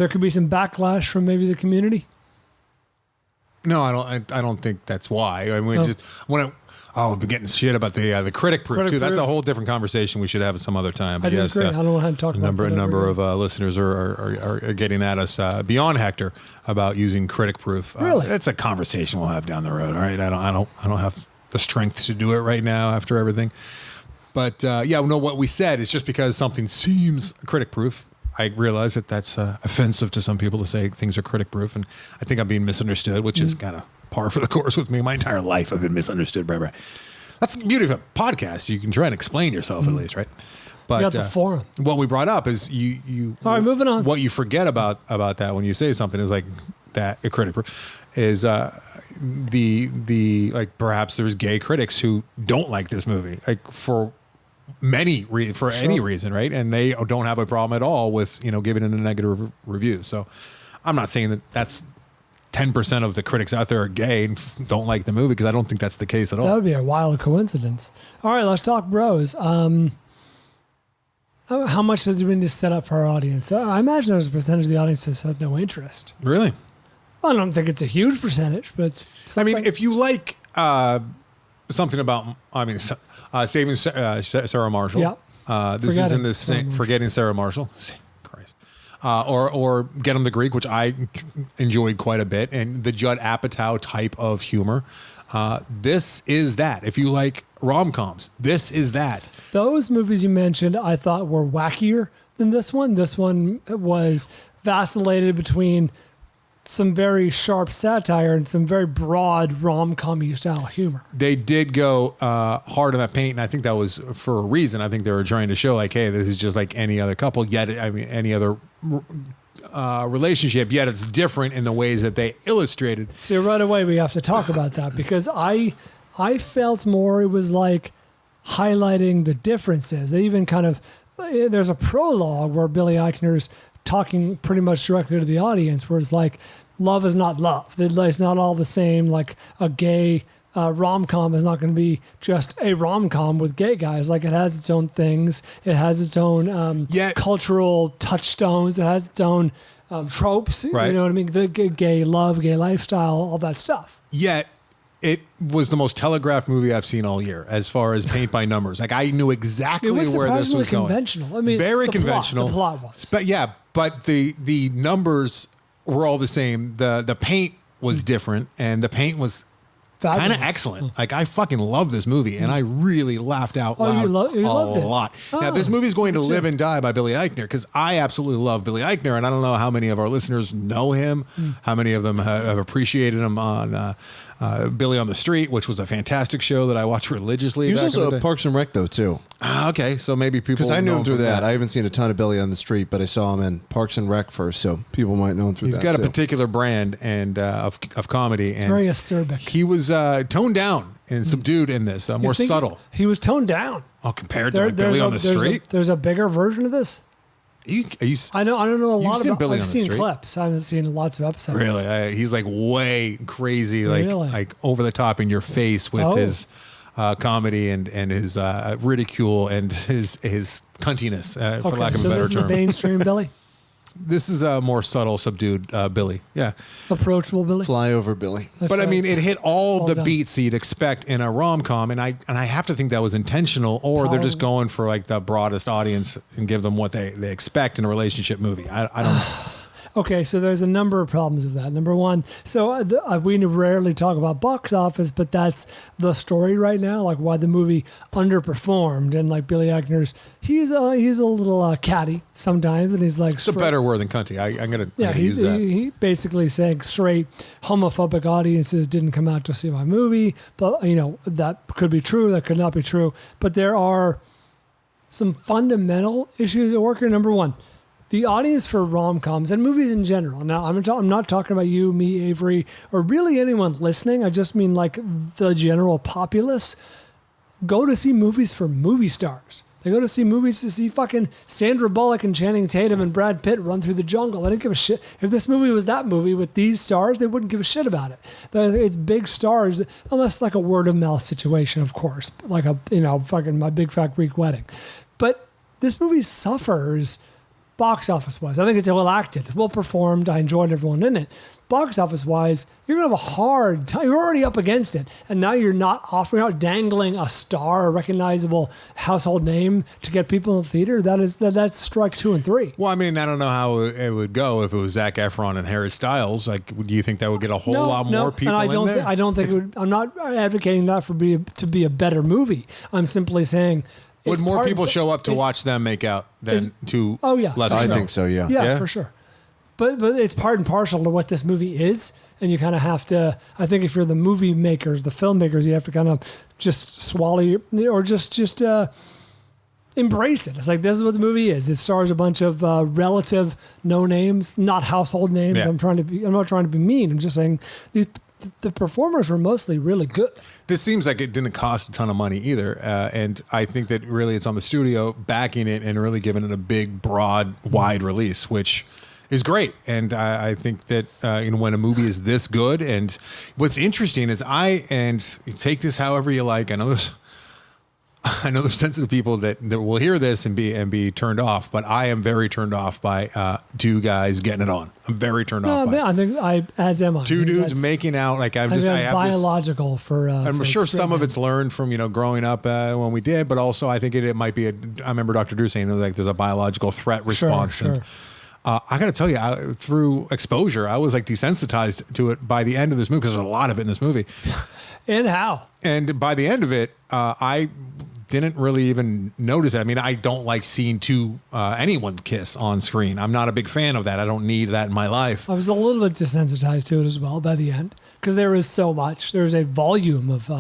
could be some backlash from maybe the community. No, I don't think that's why. I mean, No. we've been getting shit about the critic proof Critic too. That's proof. a whole different conversation we should have some other time. I disagree. I don't know how to talk a about number, that a number ever of listeners are getting at us beyond Hector about using critic proof. Really? It's a conversation we'll have down the road. All right, I don't have the strength to do it right now after everything. But what we said is just because something seems critic proof, I realize that that's offensive to some people to say things are critic proof, and I think I'm being misunderstood, which is kind of par for the course with me. My entire life I've been misunderstood. Right. That's the beauty of a podcast. You can try and explain yourself at least, right? But You got the forum. what we brought up is you. All right, moving on. What you forget about that when you say something is like that a critic is the like perhaps there's gay critics who don't like this movie like for any reason, right? And they don't have a problem at all with giving it a negative review. So I'm not saying that that's 10% of the critics out there are gay and don't like the movie, because I don't think that's the case at all. That would be a wild coincidence. All right, let's talk bros. How much did we need to set up for our audience? I imagine there's a percentage of the audience that has no interest. Really? I don't think it's a huge percentage, but it's something. I mean, if you like something about, Saving Sarah Marshall. Yeah. This is in this Forgetting Sarah Marshall. Christ. Or Get 'em the Greek, which I enjoyed quite a bit, and the Judd Apatow type of humor. This is that. If you like rom-coms, this is that. Those movies you mentioned, I thought were wackier than this one. This one was vacillated between some very sharp satire and some very broad rom-com style humor. They did go hard on that paint, and I think that was for a reason. I think they were trying to show like, hey, this is just like any other couple, yet any other relationship, yet it's different in the ways that they illustrated. So right away we have to talk about that, because I felt more it was like highlighting the differences. They even kind of, there's a prologue where Billy Eichner's talking pretty much directly to the audience, where it's like, love is not love. It's not all the same. Like a gay rom-com is not going to be just a rom-com with gay guys. Like it has its own things. It has its own cultural touchstones. It has its own tropes. Right. You know what I mean? The gay love, gay lifestyle, all that stuff. Yet it was the most telegraphed movie I've seen all year, as far as paint by numbers. Like I knew exactly where this was going. Conventional. I mean, very conventional. The plot was. But yeah, but the numbers were all the same. The paint was different, and the paint was kind of excellent. Like I fucking love this movie, and I really laughed out loud you loved it. a lot. Now this movie is going to live and die by Billy Eichner, because I absolutely love Billy Eichner, and I don't know how many of our listeners know him, how many of them have appreciated him on Billy on the Street, which was a fantastic show that I watched religiously. He was also a Parks and Rec though too. Okay, so maybe people, because I knew him through that. I I haven't seen a ton of Billy on the Street, but I saw him in Parks and Rec first, so people might know him through that. He's got too. a particular brand and of comedy, and Very acerbic. he was toned down and subdued in this, more subtle. He was toned down. Oh, compared to like Billy on the Street. There's a bigger version of this. I don't know a lot seen about. Billy on I've the seen Street? clips. I haven't seen lots of episodes. Really, he's like way crazy, like Really? like over the top in your face with his comedy and his ridicule and his cuntiness, for lack of a better this is term. a mainstream Billy, This is a more subtle, subdued Billy. Yeah. approachable Billy. Flyover Billy. That's But I right. mean, it hit all Well the done. beats you'd expect in a rom-com, and I have to think that was intentional, or they're just going for like the broadest audience and give them what they expect in a relationship movie. I don't know. Okay, so there's a number of problems with that. Number one, so we rarely talk about box office, but that's the story right now, like why the movie underperformed. And like Billy Eichner's, he's a little catty sometimes, and he's like It's a better word than cunty. I'm gonna use that. He basically saying straight homophobic audiences didn't come out to see my movie, but that could be true, that could not be true. But there are some fundamental issues at work here. Number one, the audience for rom-coms and movies in general. Now, I'm not talking about you, me, Avery, or really anyone listening. I just mean like the general populace go to see movies for movie stars. They go to see movies to see fucking Sandra Bullock and Channing Tatum and Brad Pitt run through the jungle. They didn't give a shit. If this movie was that movie with these stars, they wouldn't give a shit about it. It's big stars, unless like a word of mouth situation, of course, like fucking My Big Fat Greek Wedding. But this movie suffers box office wise. I think it's well acted, well performed. I enjoyed everyone in it. Box office wise, you're gonna have a hard time. You're already up against it, and now you're not dangling a star, a recognizable household name to get people in the theater. That's strike 2 and 3. Well, I mean, I don't know how it would go if it was Zac Efron and Harry Styles. Like, do you think that would get a whole lot more people and in there? I don't think it would, I'm not advocating that to be a better movie. I'm simply saying, Would more people show up to watch them make out than to less? I think so. Yeah. Yeah, for sure. But it's part and parcel to what this movie is, and you kind of have to. I think if you're the movie makers, the filmmakers, you have to kind of just swallow or just embrace it. It's like, this is what the movie is. It stars a bunch of relative no names, not household names. Yeah. I'm not trying to be mean. I'm just saying the performers were mostly really good. This seems like it didn't cost a ton of money either, and I think that really it's on the studio backing it and really giving it a big, broad, wide release, which is great. And I think that when a movie is this good, and what's interesting is take this however you like. I know there's sensitive people that will hear this and be turned off, but I am very turned off by two guys getting it on. I'm very turned off by it. I think as am I. Two dudes making out. Like I have biological this, for. I'm sure some of it's learned from growing up when we did, but also I think it might be I remember Dr. Drew saying like there's a biological threat response. Sure. And, I got to tell you, through exposure, I was like desensitized to it by the end of this movie, because there's a lot of it in this movie. And how? And by the end of it, I didn't really even notice it. I mean, I don't like seeing anyone kiss on screen. I'm not a big fan of that. I don't need that in my life. I was a little bit desensitized to it as well by the end, because there is so much. There's a volume of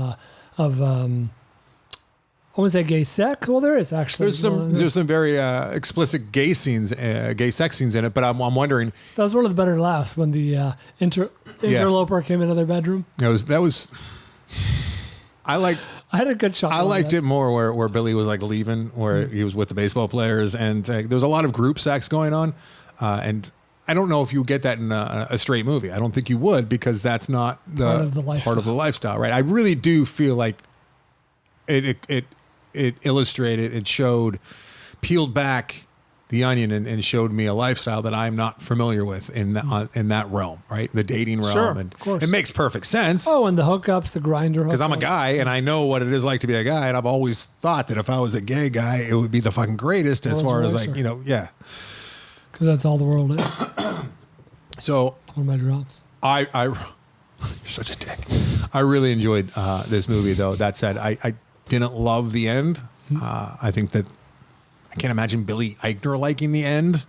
I wouldn't say gay sex. Well, there is actually. There's some very explicit gay scenes, gay sex scenes in it. But I'm wondering. That was one of the better laughs when the interloper came into their bedroom. That was. I had a good shot. I liked it more where Billy was like leaving, where he was with the baseball players, and there was a lot of group sex going on, and I don't know if you get that in a straight movie. I don't think you would, because that's not part of the lifestyle, right? I really do feel like it illustrated, it showed, peeled back the onion and showed me a lifestyle that I'm not familiar with in that realm, right? The dating realm. Sure, and of course. It makes perfect sense. Oh, and the hookups, the grinder hookups. Because I'm a guy and I know what it is like to be a guy, and I've always thought that if I was a gay guy, it would be the fucking greatest as far as like, yeah. Because that's all the world is. So it's one of my drops. You're such a dick. I really enjoyed this movie, though. That said, I didn't love the end. I think that I can't imagine Billy Eichner liking the end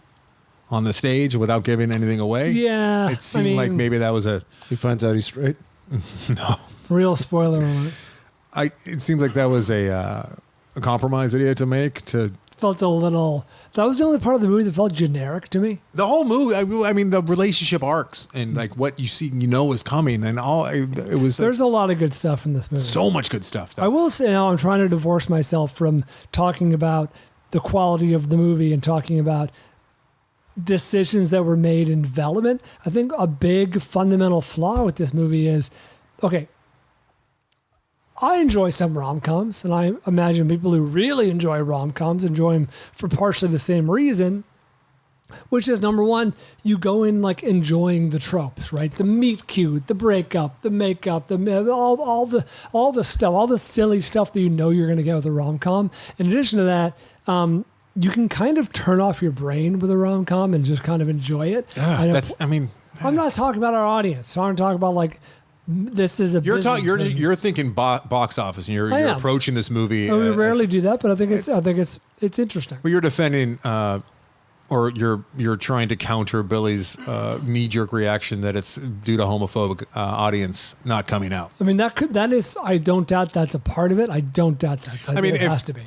on the stage without giving anything away. Yeah. It seemed like maybe that was he finds out he's straight. No. Real spoiler alert. It seems like that was a compromise that he had to make to. Felt a little. That was the only part of the movie that felt generic to me. The whole movie, I mean, the relationship arcs and like what you see, is coming, and all. It was. There's a lot of good stuff in this movie. So much good stuff. Though. I will say now, I'm trying to divorce myself from talking about the quality of the movie and talking about decisions that were made in development. I think a big fundamental flaw with this movie is, okay, I enjoy some rom-coms, and I imagine people who really enjoy rom-coms enjoy them for partially the same reason, which is, number one, you go in like enjoying the tropes, right? The meet cute, the breakup, the makeup, all the stuff, all the silly stuff that you're going to get with a rom-com. In addition to that, you can kind of turn off your brain with a rom-com and just kind of enjoy it. I'm not talking about our audience. I'm talking about like, this is a. You're thinking box office, and you're approaching this movie. We rarely do that, but I think it's interesting. Well, you're defending, or you're trying to counter Billy's knee-jerk reaction that it's due to homophobic audience not coming out. I mean, that is. I don't doubt that's a part of it. I don't doubt that. It has to be.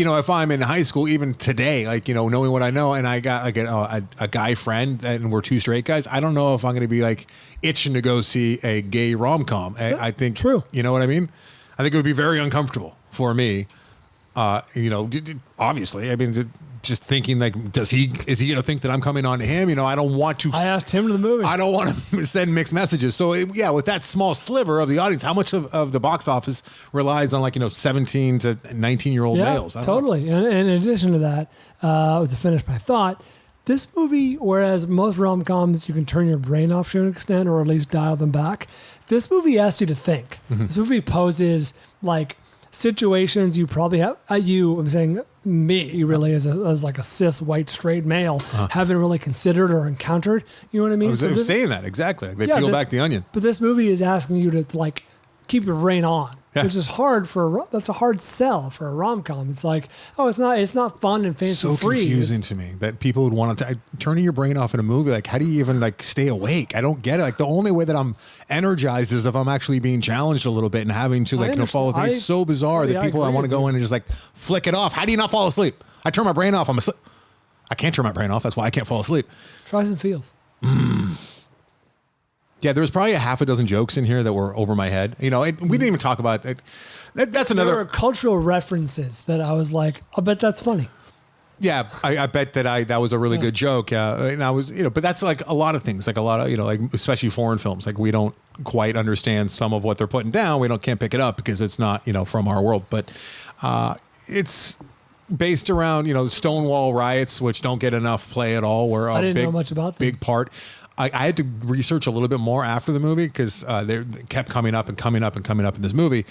If I'm in high school, even today, like, knowing what I know, and I got like a guy friend and we're two straight guys, I don't know if I'm going to be like itching to go see a gay rom-com. I think, true. You know what I mean? I think it would be very uncomfortable for me. Obviously, I mean, just thinking like, is he going to think that I'm coming on to him? I don't want to. I asked him to the movie. I don't want to send mixed messages. So with that small sliver of the audience, how much of the box office relies on 17 to 19-year-old males? Totally. And in addition to that, to finish my thought, this movie, whereas most rom-coms you can turn your brain off to an extent, or at least dial them back, this movie asks you to think. Mm-hmm. This movie poses like situations you probably have. I'm saying me really as like a cis white straight male haven't really considered or encountered. You know what I mean? I was saying that exactly. Like they peel back the onion. But this movie is asking you to like keep your brain on Yeah. which is hard that's a hard sell for a rom-com. It's like, oh, it's not fun and fancy So free. confusing to me that people would want to turning your brain off in a movie. Like, how do you even like stay awake? I don't get it. Like, the only way that I'm energized is if I'm actually being challenged a little bit and having to like follow things. It's so bizarre that people I want to go in and just like flick it off. How do you not fall asleep? I turn my brain off. I'm asleep. I can't turn my brain off. That's why I can't fall asleep. Try some feels. Yeah, there was probably a half a dozen jokes in here that were over my head. We didn't even talk about it. That's another. There were cultural references that I was like, I bet that's funny. Yeah, I bet that was a really good joke. And I was, but that's like a lot of things, like a lot of, like especially foreign films. Like we don't quite understand some of what they're putting down. We can't pick it up because it's not, from our world. But it's based around, Stonewall riots, which don't get enough play at all. Were I didn't know much about them. Big part. I had to research a little bit more after the movie because they kept coming up and coming up and coming up in this movie.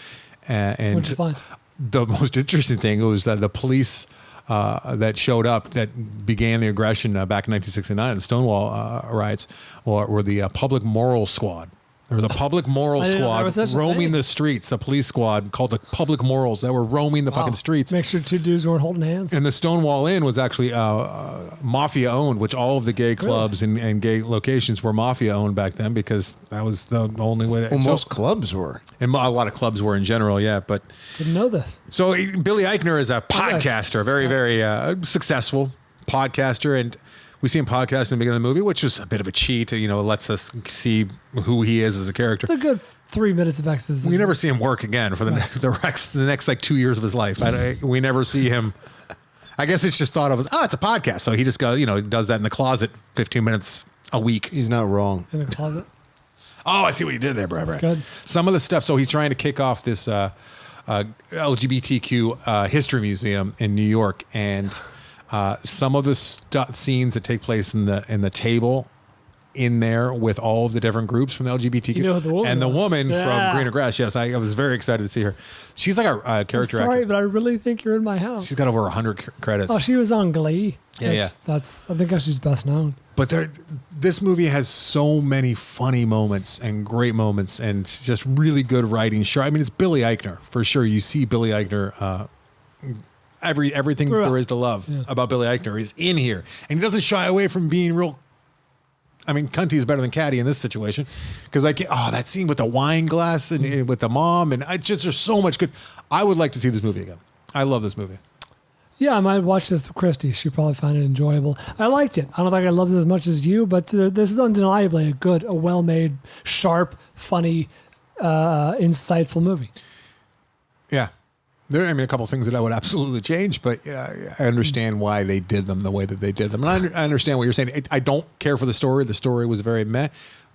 And which is fine. The most interesting thing was that the police that showed up that began the aggression back in 1969, the Stonewall riots, were the Public Moral Squad. There was a Public Moral Squad roaming the streets, a police squad called the Public Morals that were roaming the fucking streets. Make sure two dudes weren't holding hands. And the Stonewall Inn was actually mafia owned, which all of the gay clubs and gay locations were mafia owned back then because that was the only way. Most clubs were. And a lot of clubs were in general, yeah. But didn't know this. So Billy Eichner is a podcaster, very, very successful podcaster. And we see him podcast in the beginning of the movie, which was a bit of a cheat. Lets us see who he is as a character. It's a good 3 minutes of exposition. We never see him work again for the next like 2 years of his life. We never see him. I guess it's just thought of as, it's a podcast. So he just goes, does that in the closet 15 minutes a week. He's not wrong. In the closet. Oh, I see what you did there, bro. That's good. Some of the stuff. So he's trying to kick off this LGBTQ history museum in New York, and some of the scenes that take place in the table in there with all of the different groups from the LGBTQ the woman from Greener Grass. Yes, I was very excited to see her. She's like a character actor. But I really think you're in my house. She's got over 100 credits. Oh, she was on Glee. Yeah, I think she's best known. But this movie has so many funny moments and great moments and just really good writing. Sure, I mean, it's Billy Eichner for sure. You see Billy Eichner. Everything there is to love about Billy Eichner is in here, and he doesn't shy away from being real. I mean, Cunty is better than Caddy in this situation because that scene with the wine glass and with the mom, and there's so much good. I would like to see this movie again. I love this movie. Yeah, I might watch this with Christy. She'd probably find it enjoyable. I liked it. I don't think I loved it as much as you, but this is undeniably a well-made, sharp, funny, insightful movie. Yeah. A couple of things that I would absolutely change, but I understand why they did them the way that they did them. And I understand what you're saying. I don't care for the story. The story was very meh,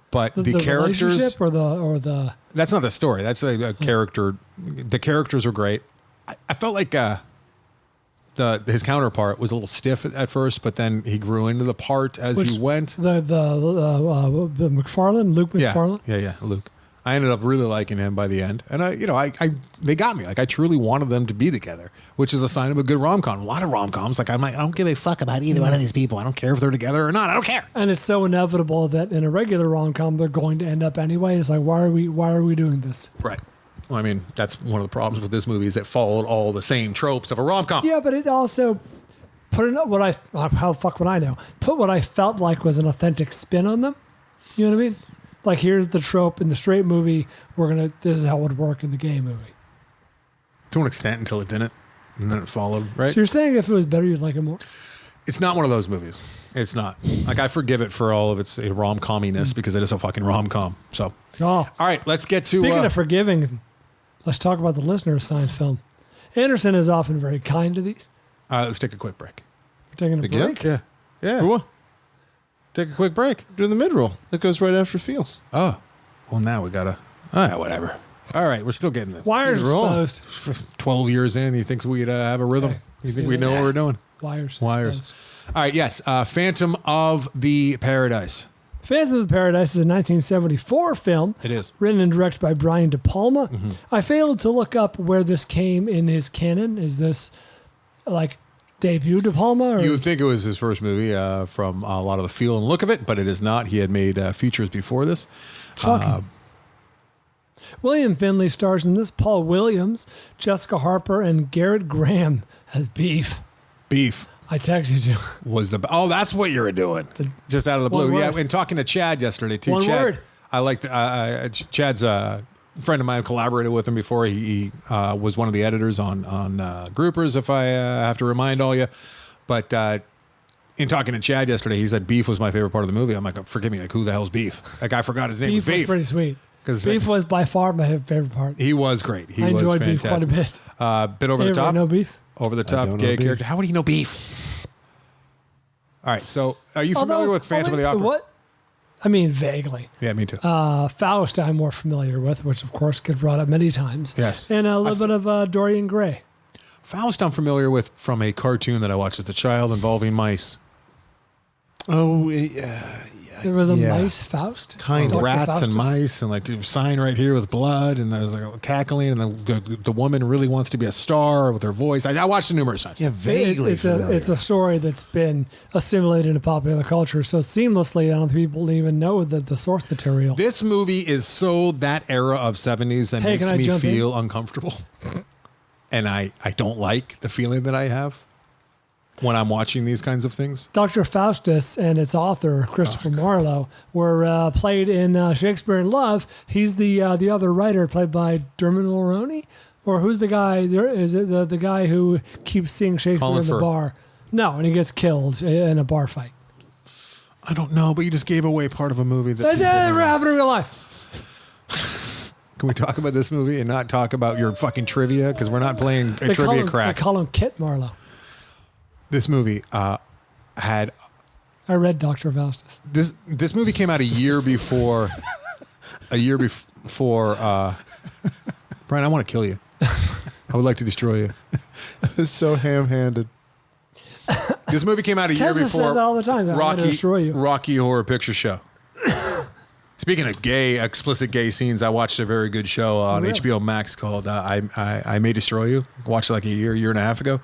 but the characters relationship or the that's not the story. That's a character. The characters were great. I felt like his counterpart was a little stiff at first, but then he grew into the part as he went. The McFarlane, Luke McFarlane. Yeah, Luke. I ended up really liking him by the end, and they got me. Like I truly wanted them to be together, which is a sign of a good rom-com. A lot of rom-coms, I don't give a fuck about either one of these people. I don't care if they're together or not. I don't care. And it's so inevitable that in a regular rom-com they're going to end up anyway. It's like, why are we doing this? Right. Well, I mean, that's one of the problems with this movie is it followed all the same tropes of a rom-com. Yeah, but it also put what I felt like was an authentic spin on them. You know what I mean? Like, here's the trope in the straight movie. This is how it would work in the gay movie. To an extent until it didn't. And then it followed, right? So you're saying if it was better, you'd like it more? It's not one of those movies. It's not. Like, I forgive it for all of its rom-comminess because it is a fucking rom-com. So, all right, let's get to... Speaking of forgiving, let's talk about the listener-assigned film. Anderson is often very kind to these. Let's take a quick break. We're taking a break? Yeah. For what? Take a quick break. Doing the mid-roll. That goes right after Feels. Oh. Well, now we gotta... whatever. All right, we're still getting it. Wires exposed. 12 years in, he thinks we'd have a rhythm. Okay. You think we know what we're doing? Wires. All right, yes. Phantom of the Paradise. Phantom of the Paradise is a 1974 film. It is. Written and directed by Brian De Palma. Mm-hmm. I failed to look up where this came in his canon. Is this like debut De Palma? Or you would think it was his first movie from a lot of the feel and look of it, but it is not. He had made features before this. Shocking. William Finley stars in this. Paul Williams, Jessica Harper, and Garrett Graham as Beef. Beef. I texted you. Was that's what you were doing. Just out of the blue. One Yeah, word. and talking to Chad yesterday too. One Chad, word. I liked Chad's a friend of mine, collaborated with him before. He was one of the editors on Groupers, if I have to remind all you. But in talking to Chad yesterday, he said Beef was my favorite part of the movie. I'm like, forgive me, like who the hell's Beef? Like I forgot his name. Beef was pretty sweet. Beef was by far my favorite part. He was great. I enjoyed was Beef quite a bit. Bit over the top. No Beef? Over the top gay character. How would he know Beef? All right, so are you familiar with Phantom of the Opera? What? I mean, vaguely. Yeah, me too. Faust I'm more familiar with, which of course gets brought up many times. Yes. And a little bit of Dorian Gray. Faust I'm familiar with from a cartoon that I watched as a child involving mice. Oh, yeah. There was a mice Faust? Kind of. Dr. Rats and Faustus? mice and like a sign right here with blood and there's like cackling and the woman really wants to be a star with her voice. I watched it numerous times. Yeah, vaguely It's a story that's been assimilated into popular culture so seamlessly. I don't think people even know the source material. This movie is so that era of 70s that Hey, makes can I me jump feel uncomfortable. And I don't like the feeling that I have when I'm watching these kinds of things. Dr. Faustus and its author, Christopher Marlowe, were played in Shakespeare in Love. He's the other writer played by Dermot Mulroney? Or who's the guy? Is it the guy who keeps seeing Shakespeare Colin in the Firth. bar? No, and he gets killed in a bar fight. I don't know, but you just gave away part of a movie that That's people never know. happened in real life. Can we talk about this movie and not talk about your fucking trivia? Because we're not playing a trivia crack. They call him Kit Marlowe. This movie had I read Dr. Faustus. this movie came out a year before Brian, I want to kill you. I would like to destroy you. It's so ham-handed. This movie came out a year Tessa before says that all the time. I want to destroy you. Rocky Horror Picture Show. Speaking of explicit gay scenes, I watched a very good show on really? HBO Max called I May Destroy You. Watched it like a year and a half ago.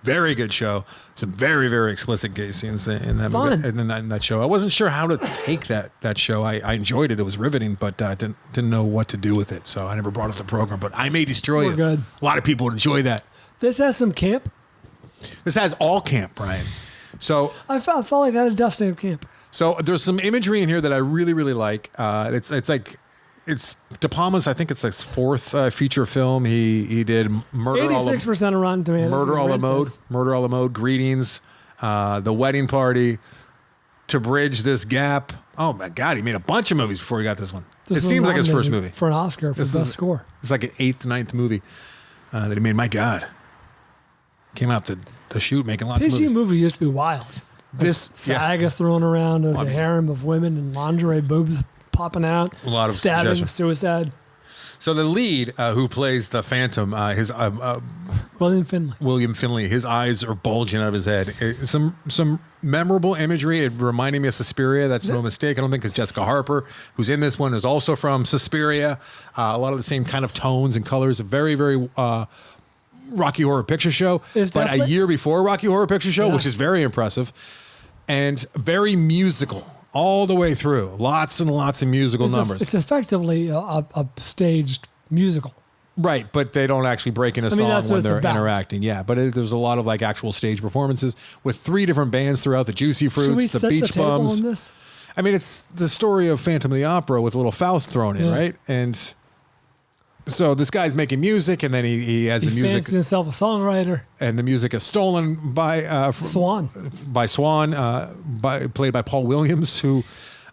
Very good show. Some very, very explicit gay scenes in that movie, in that show. I wasn't sure how to take that show. I enjoyed it. It was riveting, but didn't know what to do with it. So I never brought it to the program. But I May Destroy You. Good. A lot of people would enjoy that. This has some camp. This has all camp, Brian. So I felt like I had a dusting of camp. So there's some imagery in here that I really, really like. It's De Palma's. I think it's his fourth feature film. He did Murder 86% of Rotten Tomatoes. Murder a la Mode. Murder a la Mode. Greetings. The Wedding Party. To Bridge This Gap. Oh my God, he made a bunch of movies before he got this one. This It was seems like his first nominated movie. for an Oscar for best score. It's like an 8th, 9th movie that he made. My God, came out the shoot making lots of PG movies. movie used to be wild. This Flag is thrown around. There's a harem of women and lingerie boobs popping out. A lot of stabbing, suggestion. Suicide. So the lead who plays the Phantom, his William Finley. William Finley, his eyes are bulging out of his head. Some memorable imagery. It reminded me of Suspiria. That's no mistake. I don't think, because Jessica Harper, who's in this one, is also from Suspiria. A lot of the same kind of tones and colors. A very, very Rocky Horror Picture Show. But a year before Rocky Horror Picture Show, which is very impressive. And very musical all the way through. Lots and lots of musical numbers. It's effectively a staged musical. Right, but they don't actually break in a song when they're interacting. Yeah, but there's a lot of like actual stage performances with 3 different bands throughout: the Juicy Fruits, the Beach Bums. On this? I mean, it's the story of Phantom of the Opera with a little Faust thrown in, right? And so this guy's making music, and then he has the music. He fancies himself a songwriter. And the music is stolen by Swan. Played by Paul Williams, who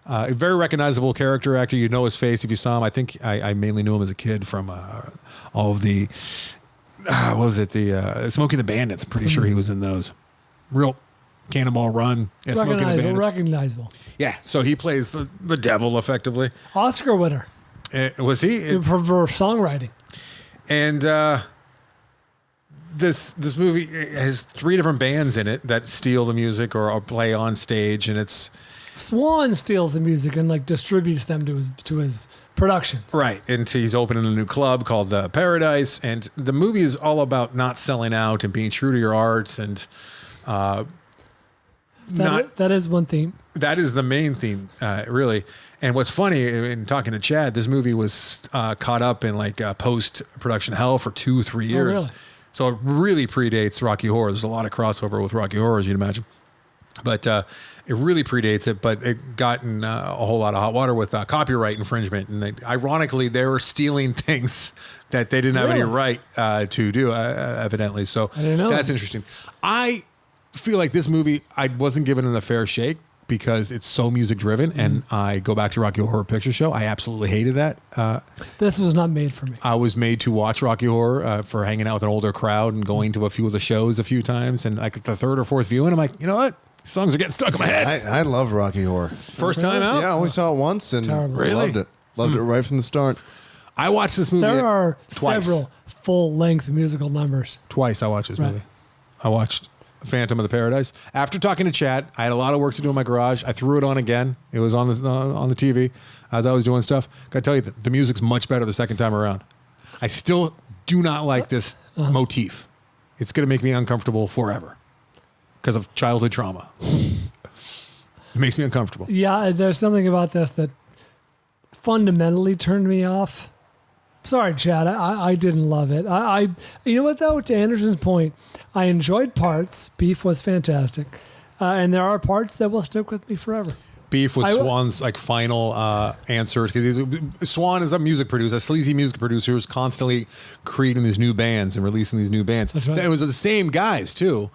a very recognizable character actor. You know his face if you saw him. I think I mainly knew him as a kid from all of the what was it, the Smokey and the Bandits. I'm pretty sure he was in those. Real Cannonball Run. Yeah, Smokey and the Bandits. Recognizable. Yeah, so he plays the devil effectively. Oscar winner. Was he? For songwriting. And this movie has 3 different bands in it that steal the music or play on stage, and it's Swan steals the music and like distributes them to his productions. right. And he's opening a new club called Paradise, and the movie is all about not selling out and being true to your art. And That is one theme. That is the main theme, really. And what's funny in talking to Chad, this movie was caught up in like post-production hell for 2-3 years. Really? So it really predates Rocky Horror. There's a lot of crossover with Rocky Horror, as you'd imagine. But it really predates it, but it got in a whole lot of hot water with copyright infringement. And ironically, they were stealing things that they didn't have any right to do, evidently. So I didn't know that's that. interesting. I feel like this movie, I wasn't given a fair shake because it's so music driven. And I go back to Rocky Horror Picture Show. I absolutely hated that. This was not made for me. I was made to watch Rocky Horror for hanging out with an older crowd and going to a few of the shows a few times. And like the third or fourth viewing, I'm like, you know what? Songs are getting stuck in my head. I love Rocky Horror. First time out? Yeah, I only saw it once and Terrible. loved it. Loved it right from the start. I watched this movie There are twice. several full-length musical numbers. Twice I watched this Right. movie. I watched Phantom of the Paradise. After talking to Chad, I had a lot of work to do in my garage. I threw it on again. It was on the TV as I was doing stuff. Gotta tell you, the music's much better the second time around. I still do not like this motif. It's gonna make me uncomfortable forever because of childhood trauma. It makes me uncomfortable. Yeah, there's something about this that fundamentally turned me off. Sorry, Chad. I didn't love it. You know what though? To Anderson's point, I enjoyed parts. Beef was fantastic, and there are parts that will stick with me forever. Beef was Swan's like final answer because Swan is a music producer, a sleazy music producer who's constantly creating these new bands and releasing these new bands. That's right. It was the same guys too.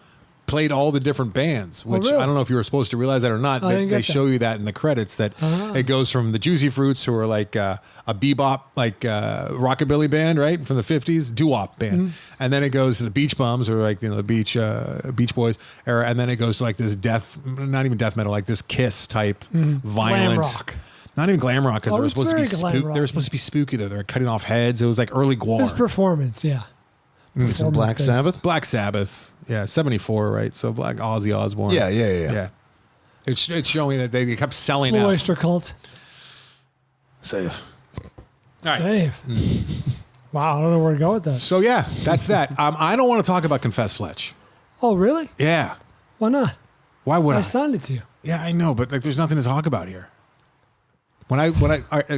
Played all the different bands, which really? I don't know if you were supposed to realize that or not. I didn't They get show you that in the credits that it goes from the Juicy Fruits, who are like a bebop, like rockabilly band, right, from the 50s, doo-wop band, and then it goes to the Beach Bums, or like the Beach Boys era, and then it goes to like this not even death metal, like this Kiss type violent Glam rock. Not even glam rock because they were it's supposed to be very glam spooky. rock, They were supposed to be spooky though. They were cutting off heads. It was like early Gwar. His performance, yeah. Some Black Performance-based. Sabbath. Black Sabbath, yeah, 74, right? So Black Ozzy Osbourne. Yeah. It's showing that they kept selling Blue out. Oyster Cult. Save. All right. Save. Wow, I don't know where to go with that. So yeah, that's that. I don't want to talk about Confess Fletch. Oh, really? Yeah. Why not? Why would I? I signed it to you. Yeah, I know, but like, there's nothing to talk about here. When I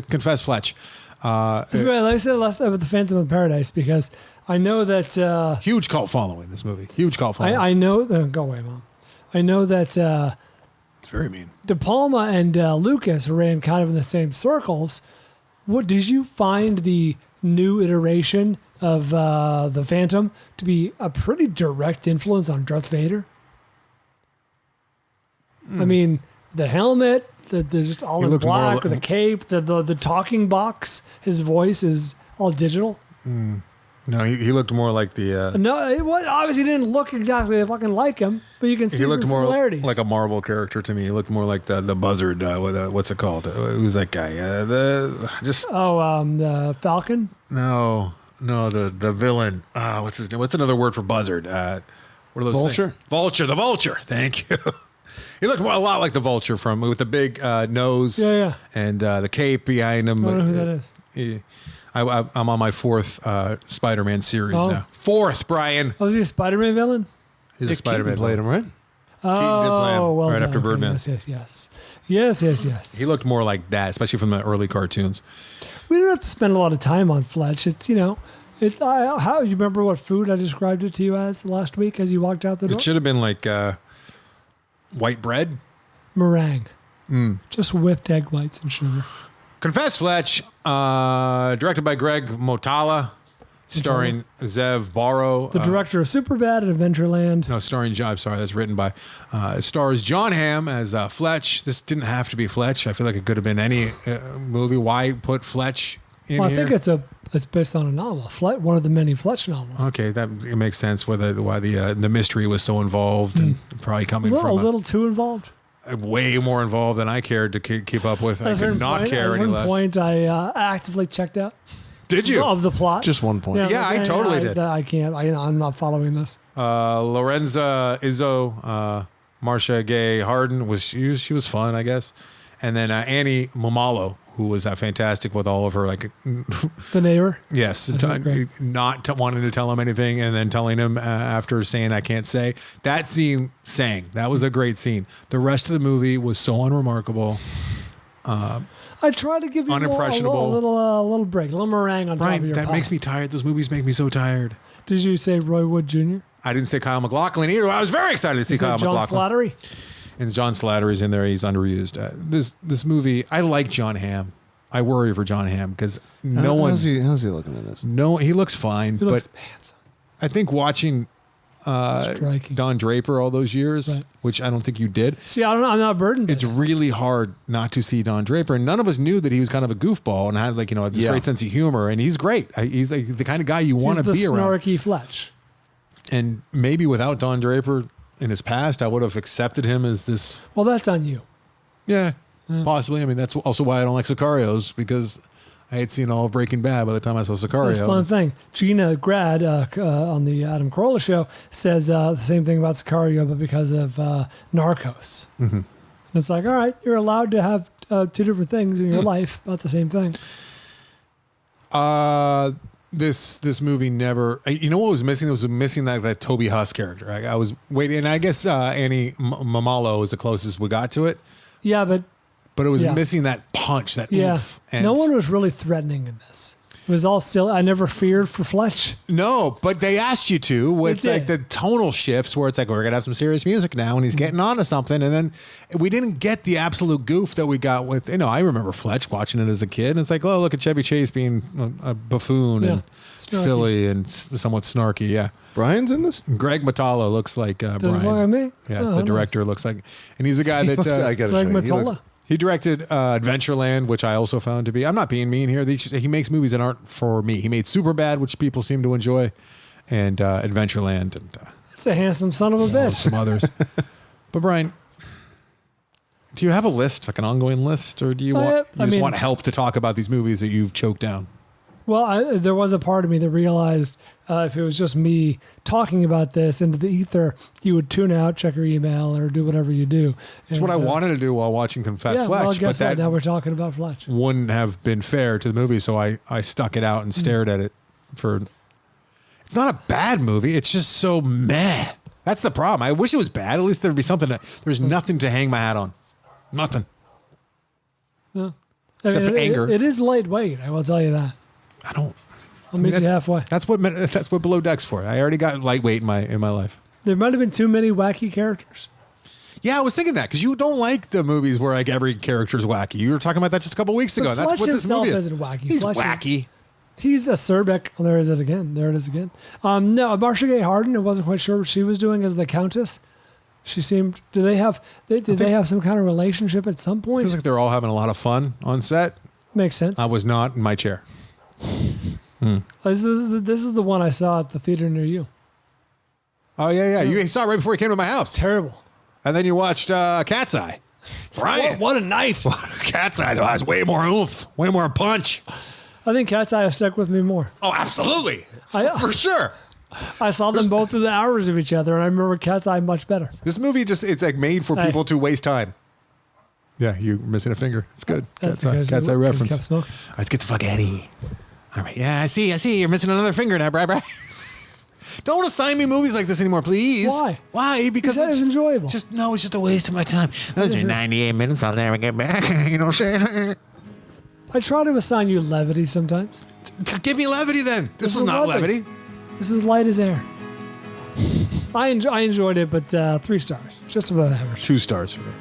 Confess Fletch, Let me say the last time about the Phantom of Paradise because I know that huge cult following. This movie, huge cult following. I know. Go away, Mom. I know that It's very mean. De Palma and Lucas ran kind of in the same circles. What did you find the new iteration of the Phantom to be a pretty direct influence on Darth Vader? I mean, the helmet, the just all He in looked more black like- with a cape, the talking box. His voice is all digital. No, he looked more like the. No, it obviously didn't look exactly fucking like him, but you can see He some looked more similarities. like a Marvel character to me. He looked more like the buzzard. What's it called? Who's that guy? the Falcon. No, the villain. What's his name? What's another word for buzzard? What are those? Vulture? Things? Vulture. The vulture. Thank you. He looked a lot like the vulture with the big nose. Yeah. And the cape behind him. I don't know who that is. I'm on my fourth Spider-Man series Oh. now. Fourth, Brian. Oh, is he a Spider-Man villain? He's a Keaton Spider-Man. played him, right? Keaton did play him well right done. after Okay, Birdman. Yes. He looked more like that, especially from the early cartoons. We don't have to spend a lot of time on Fletch. It's how you remember what food I described it to you as last week as you walked out the door? It should have been like white bread. Meringue. Just whipped egg whites and sugar. Confess Fletch, directed by Greg Motala, starring Zev Barrow. The director of Superbad and Adventureland. No, starring John. I'm sorry, that's written by. Stars John Hamm as Fletch. This didn't have to be Fletch. I feel like it could have been any movie. Why put Fletch in Well, I here? think it's based on a novel, one of the many Fletch novels. Okay, it makes sense why the mystery was so involved and probably coming A from little too involved. way more involved than I cared to keep up with. I could not care At any a certain less. point, I actively checked out Did you? of the plot. Just 1 point. Yeah, I totally did. I can't. I'm not following this. Lorenza Izzo, Marcia Gay Harden she was fun, I guess, and then Annie Momalo, who was fantastic with all of her like The neighbor. yes, not wanting to tell him anything and then telling him after saying I can't say. That scene sang. That was a great scene. The rest of the movie was so unremarkable. I try to give you Unimpressionable. a little break, a little meringue on top of Brian, your that pie. makes me tired. Those movies make me so tired. Did you say Roy Wood Jr.? I didn't say Kyle MacLachlan either. I was very excited to see Is that Kyle John MacLachlan. Slattery? And John Slattery's in there. He's underused. This movie, I like John Hamm. I worry for John Hamm because How's he looking at this? he looks fine. He looks but handsome. I think watching Striking. Don Draper all those years, Right. which I don't think you did. See, I'm not burdened. It's really hard not to see Don Draper, and none of us knew that he was kind of a goofball and had this Yeah. great sense of humor. And he's great. He's like the kind of guy you want to be around. Snarky Fletch. And maybe without Don Draper in his past, I would have accepted him as this. Well, that's on you. Yeah, possibly. I mean, that's also why I don't like Sicarios, because I had seen all of Breaking Bad by the time I saw Sicario. That's a fun thing. Gina Grad on the Adam Carolla show says the same thing about Sicario, but because of Narcos. Mm-hmm. And it's like, all right, you're allowed to have two different things in your life about the same thing. This movie never. You know what was missing? It was missing that Toby Huss character. I was waiting, and I guess Annie Mamalo is the closest we got to it. Yeah, but But it was Yeah. missing that punch, that yeah, oomph. And no one was really threatening in this. It was all still. I never feared for Fletch. No, but they asked you to with They like did. the tonal shifts where it's like we're gonna have some serious music now, and he's getting onto something, and then we didn't get the absolute goof that we got with. I remember Fletch watching it as a kid, and it's like, oh, look at Chevy Chase being a buffoon Yeah. and Snarky. silly and somewhat snarky. Yeah, Brian's in this? Greg Metallo looks like Does Brian. it look like me? Yeah, Oh, the nice. director looks like, and he's the guy that I gotta Greg show you. He Matola. looks- he directed Adventureland, which I also found to be. I'm not being mean here. He makes movies that aren't for me. He made Superbad, which people seem to enjoy, and Adventureland, and It's a handsome son of a bitch. some others. But Brian, do you have a list, like an ongoing list, or do you want help to talk about these movies that you've choked down? Well, there was a part of me that realized if it was just me talking about this into the ether, you would tune out, check your email, or do whatever you do. It's what I wanted to do while watching Confess Yeah, Fletch, well, but guess what? that Now we're talking about Fletch. wouldn't have been fair to the movie, so I stuck it out and stared at it for. It's not a bad movie. It's just so meh. That's the problem. I wish it was bad. At least there'd be something. There's nothing to hang my hat on. Nothing. No. Except for anger. It is lightweight, I will tell you that. I don't. I'll meet you that's- halfway. That's what Below Deck's for. I already got lightweight in my life. There might have been too many wacky characters. Yeah, I was thinking that because you don't like the movies where like every character's wacky. You were talking about that just a couple weeks ago. But That's Fletch what this himself movie is. isn't wacky. He's Fletch is- wacky. He's a Cerbic. Oh, there it is again. There it is again. No, Marcia Gay Harden. I wasn't quite sure what she was doing as the Countess. She seemed. Did they have some kind of relationship at some point? Feels like they're all having a lot of fun on set. Makes sense. I was not in my chair. This is the one I saw at the theater near you. Oh yeah. You saw it right before you came to my house, Terrible. and then you watched Cat's Eye. Brian, What a night! Cat's Eye though has way more oomph, way more punch. I think Cat's Eye has stuck with me more. Oh, absolutely, for sure. I saw them both within the hours of each other, and I remember Cat's Eye much better. This movie it's like made for Hey. people to waste time. Yeah, you're missing a finger. It's good. That's Cat's Eye because you reference. kept smoking. Let's get the fuck out of here. All right. Yeah, I see. You're missing another finger now, Bri. Don't assign me movies like this anymore, please. Why? Why? Because said it was enjoyable. It's just a waste of my time. Those are 98 minutes. I'll never get back. You know what I'm saying? I try to assign you levity sometimes. Give me levity then. This was is not lovely. levity. This is light as air. I enjoyed it, but 3 stars, just above average, 2 stars for me.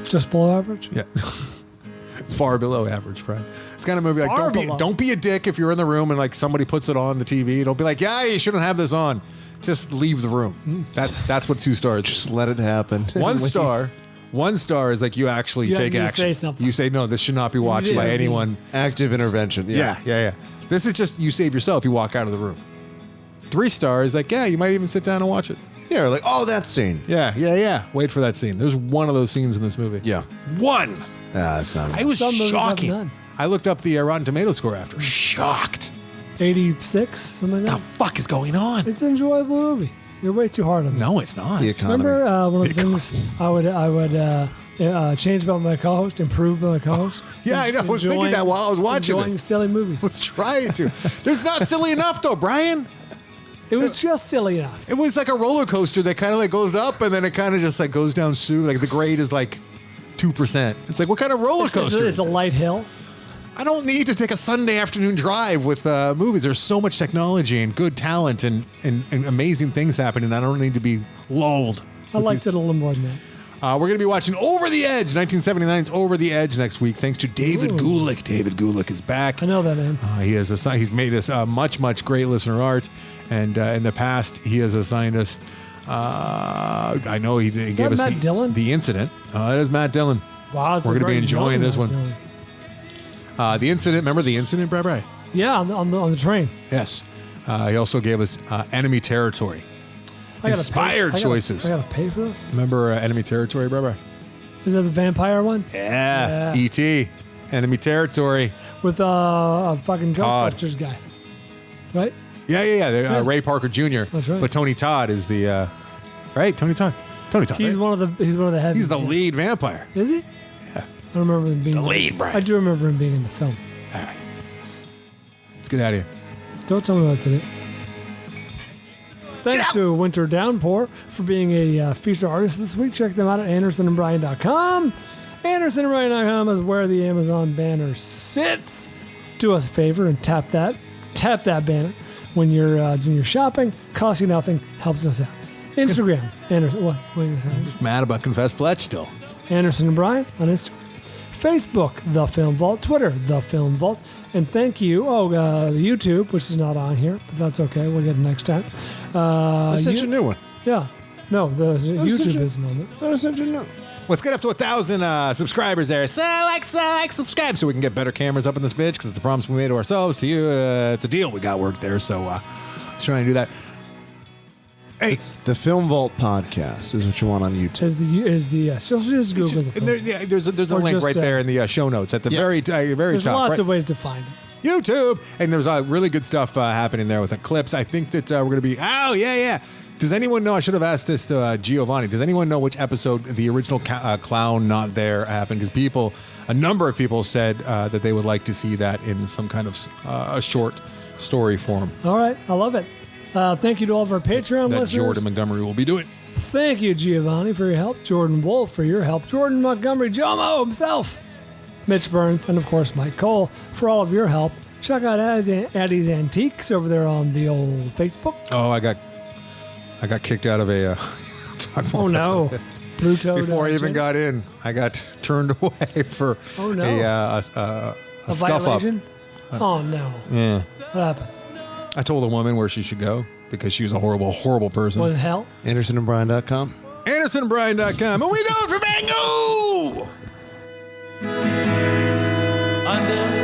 just below average. Yeah. Far below average, Brian. It's kind of movie like Far below. don't be a dick if you're in the room and like somebody puts it on the TV. Don't be like, yeah, you shouldn't have this on. Just leave the room. That's what 2 stars. Just let it happen. 1 star. 1 star is like you actually You take have to action. say something. You say no. This should not be watched by Yeah. anyone. Active intervention. Yeah. This is just you save yourself. You walk out of the room. 3 stars, like yeah, you might even sit down and watch it. Yeah, like, oh, that scene. Yeah. Wait for that scene. There's one of those scenes in this movie. Yeah. 1. That's not I was Some movies have shocking. none. I looked up the Rotten Tomato score after. Shocked. 86, something like What that. the fuck is going on? It's an enjoyable movie. You're way too hard on this. No, it's not. the economy. Remember one of the things I would changed by my co-host, improved by my co-host. Yeah, I know. I was thinking that while I was watching enjoying this. silly movies. I was trying to. There's not silly enough, though, Brian. It was just silly enough. It was like a roller coaster that kind of like goes up and then it kind of just like goes down soon. Like the grade is like 2%. It's like, what kind of roller coaster? It's a light hill. I don't need to take a Sunday afternoon drive with movies. There's so much technology and good talent and amazing things happening. I don't need to be lulled. I liked it a little more than that. We're going to be watching Over the Edge, 1979's Over the Edge next week, thanks to David Gulick. David Gulick is back. I know that, man. He's made us much great listener art, and in the past he has assigned us. I know he gave us Matt Dillon? The Incident. That is Matt Dillon. Wow, we're going to be enjoying this one. Dillon. The Incident. Remember The Incident, Bri? Yeah, on the train. Yes. He also gave us Enemy Territory. Inspired choices. I gotta pay for this. Remember Enemy Territory, Bri? Is that the vampire one? Yeah. E.T. Enemy Territory. With a fucking Ghostbusters guy, right? Yeah. Ray Parker Jr. That's right. But Tony Todd is the right. Tony Todd. He's right? one of the heavy. He's the lead vampire. Is he? Yeah. I don't remember him being The lead, Brian. I do remember him being in the film. All right. Let's get out of here. Don't tell me what's in it. Thanks to Winter Downpour for being a featured artist this week. Check them out at AndersonandBryan.com. AndersonandBryan.com is where the Amazon banner sits. Do us a favor and tap that banner when you're shopping. Costs you nothing, helps us out. Instagram, Anderson. What are you saying? Just mad about Confess Fletch still. Anderson and Bryan on Instagram. Facebook, The Film Vault. Twitter, The Film Vault. And thank you. YouTube, which is not on here, but that's okay. We'll get it next time. I sent you a new one. Yeah. No, the YouTube isn't on it. I sent you a new. Let's get up to 1,000 subscribers there. So subscribe so we can get better cameras up in this bitch because it's a promise we made to ourselves. To you, it's a deal. We got work there, so let's try and do that. Hey. It's the Film Vault podcast is what you want on YouTube. Just Google the film. There's a Or link just, right there in the show notes at the very There's top. lots right? of ways to find it. YouTube, and there's really good stuff happening there with the clips. I think that we're going to be. Oh yeah. Does anyone know? I should have asked this to Giovanni. Does anyone know which episode the original clown not there happened? Because a number of people said that they would like to see that in some kind of a short story form. All right. I love it. Thank you to all of our Patreon That listeners. Jordan Montgomery will be doing. Thank you, Giovanni, for your help. Jordan Wolf for your help. Jordan Montgomery, Jomo himself. Mitch Burns, and of course Mike Cole for all of your help. Check out Addie's Antiques over there on the old Facebook. Oh, I got kicked out of a. Oh no, Pluto. Before I even got in, I got turned away for a scuff violation? up. Oh no. Yeah. What happened? I told a woman where she should go because she was a horrible person. Was it hell? AndersonandBryan.com. AndersonandBryan.com. And we do it for Van Gogh! Under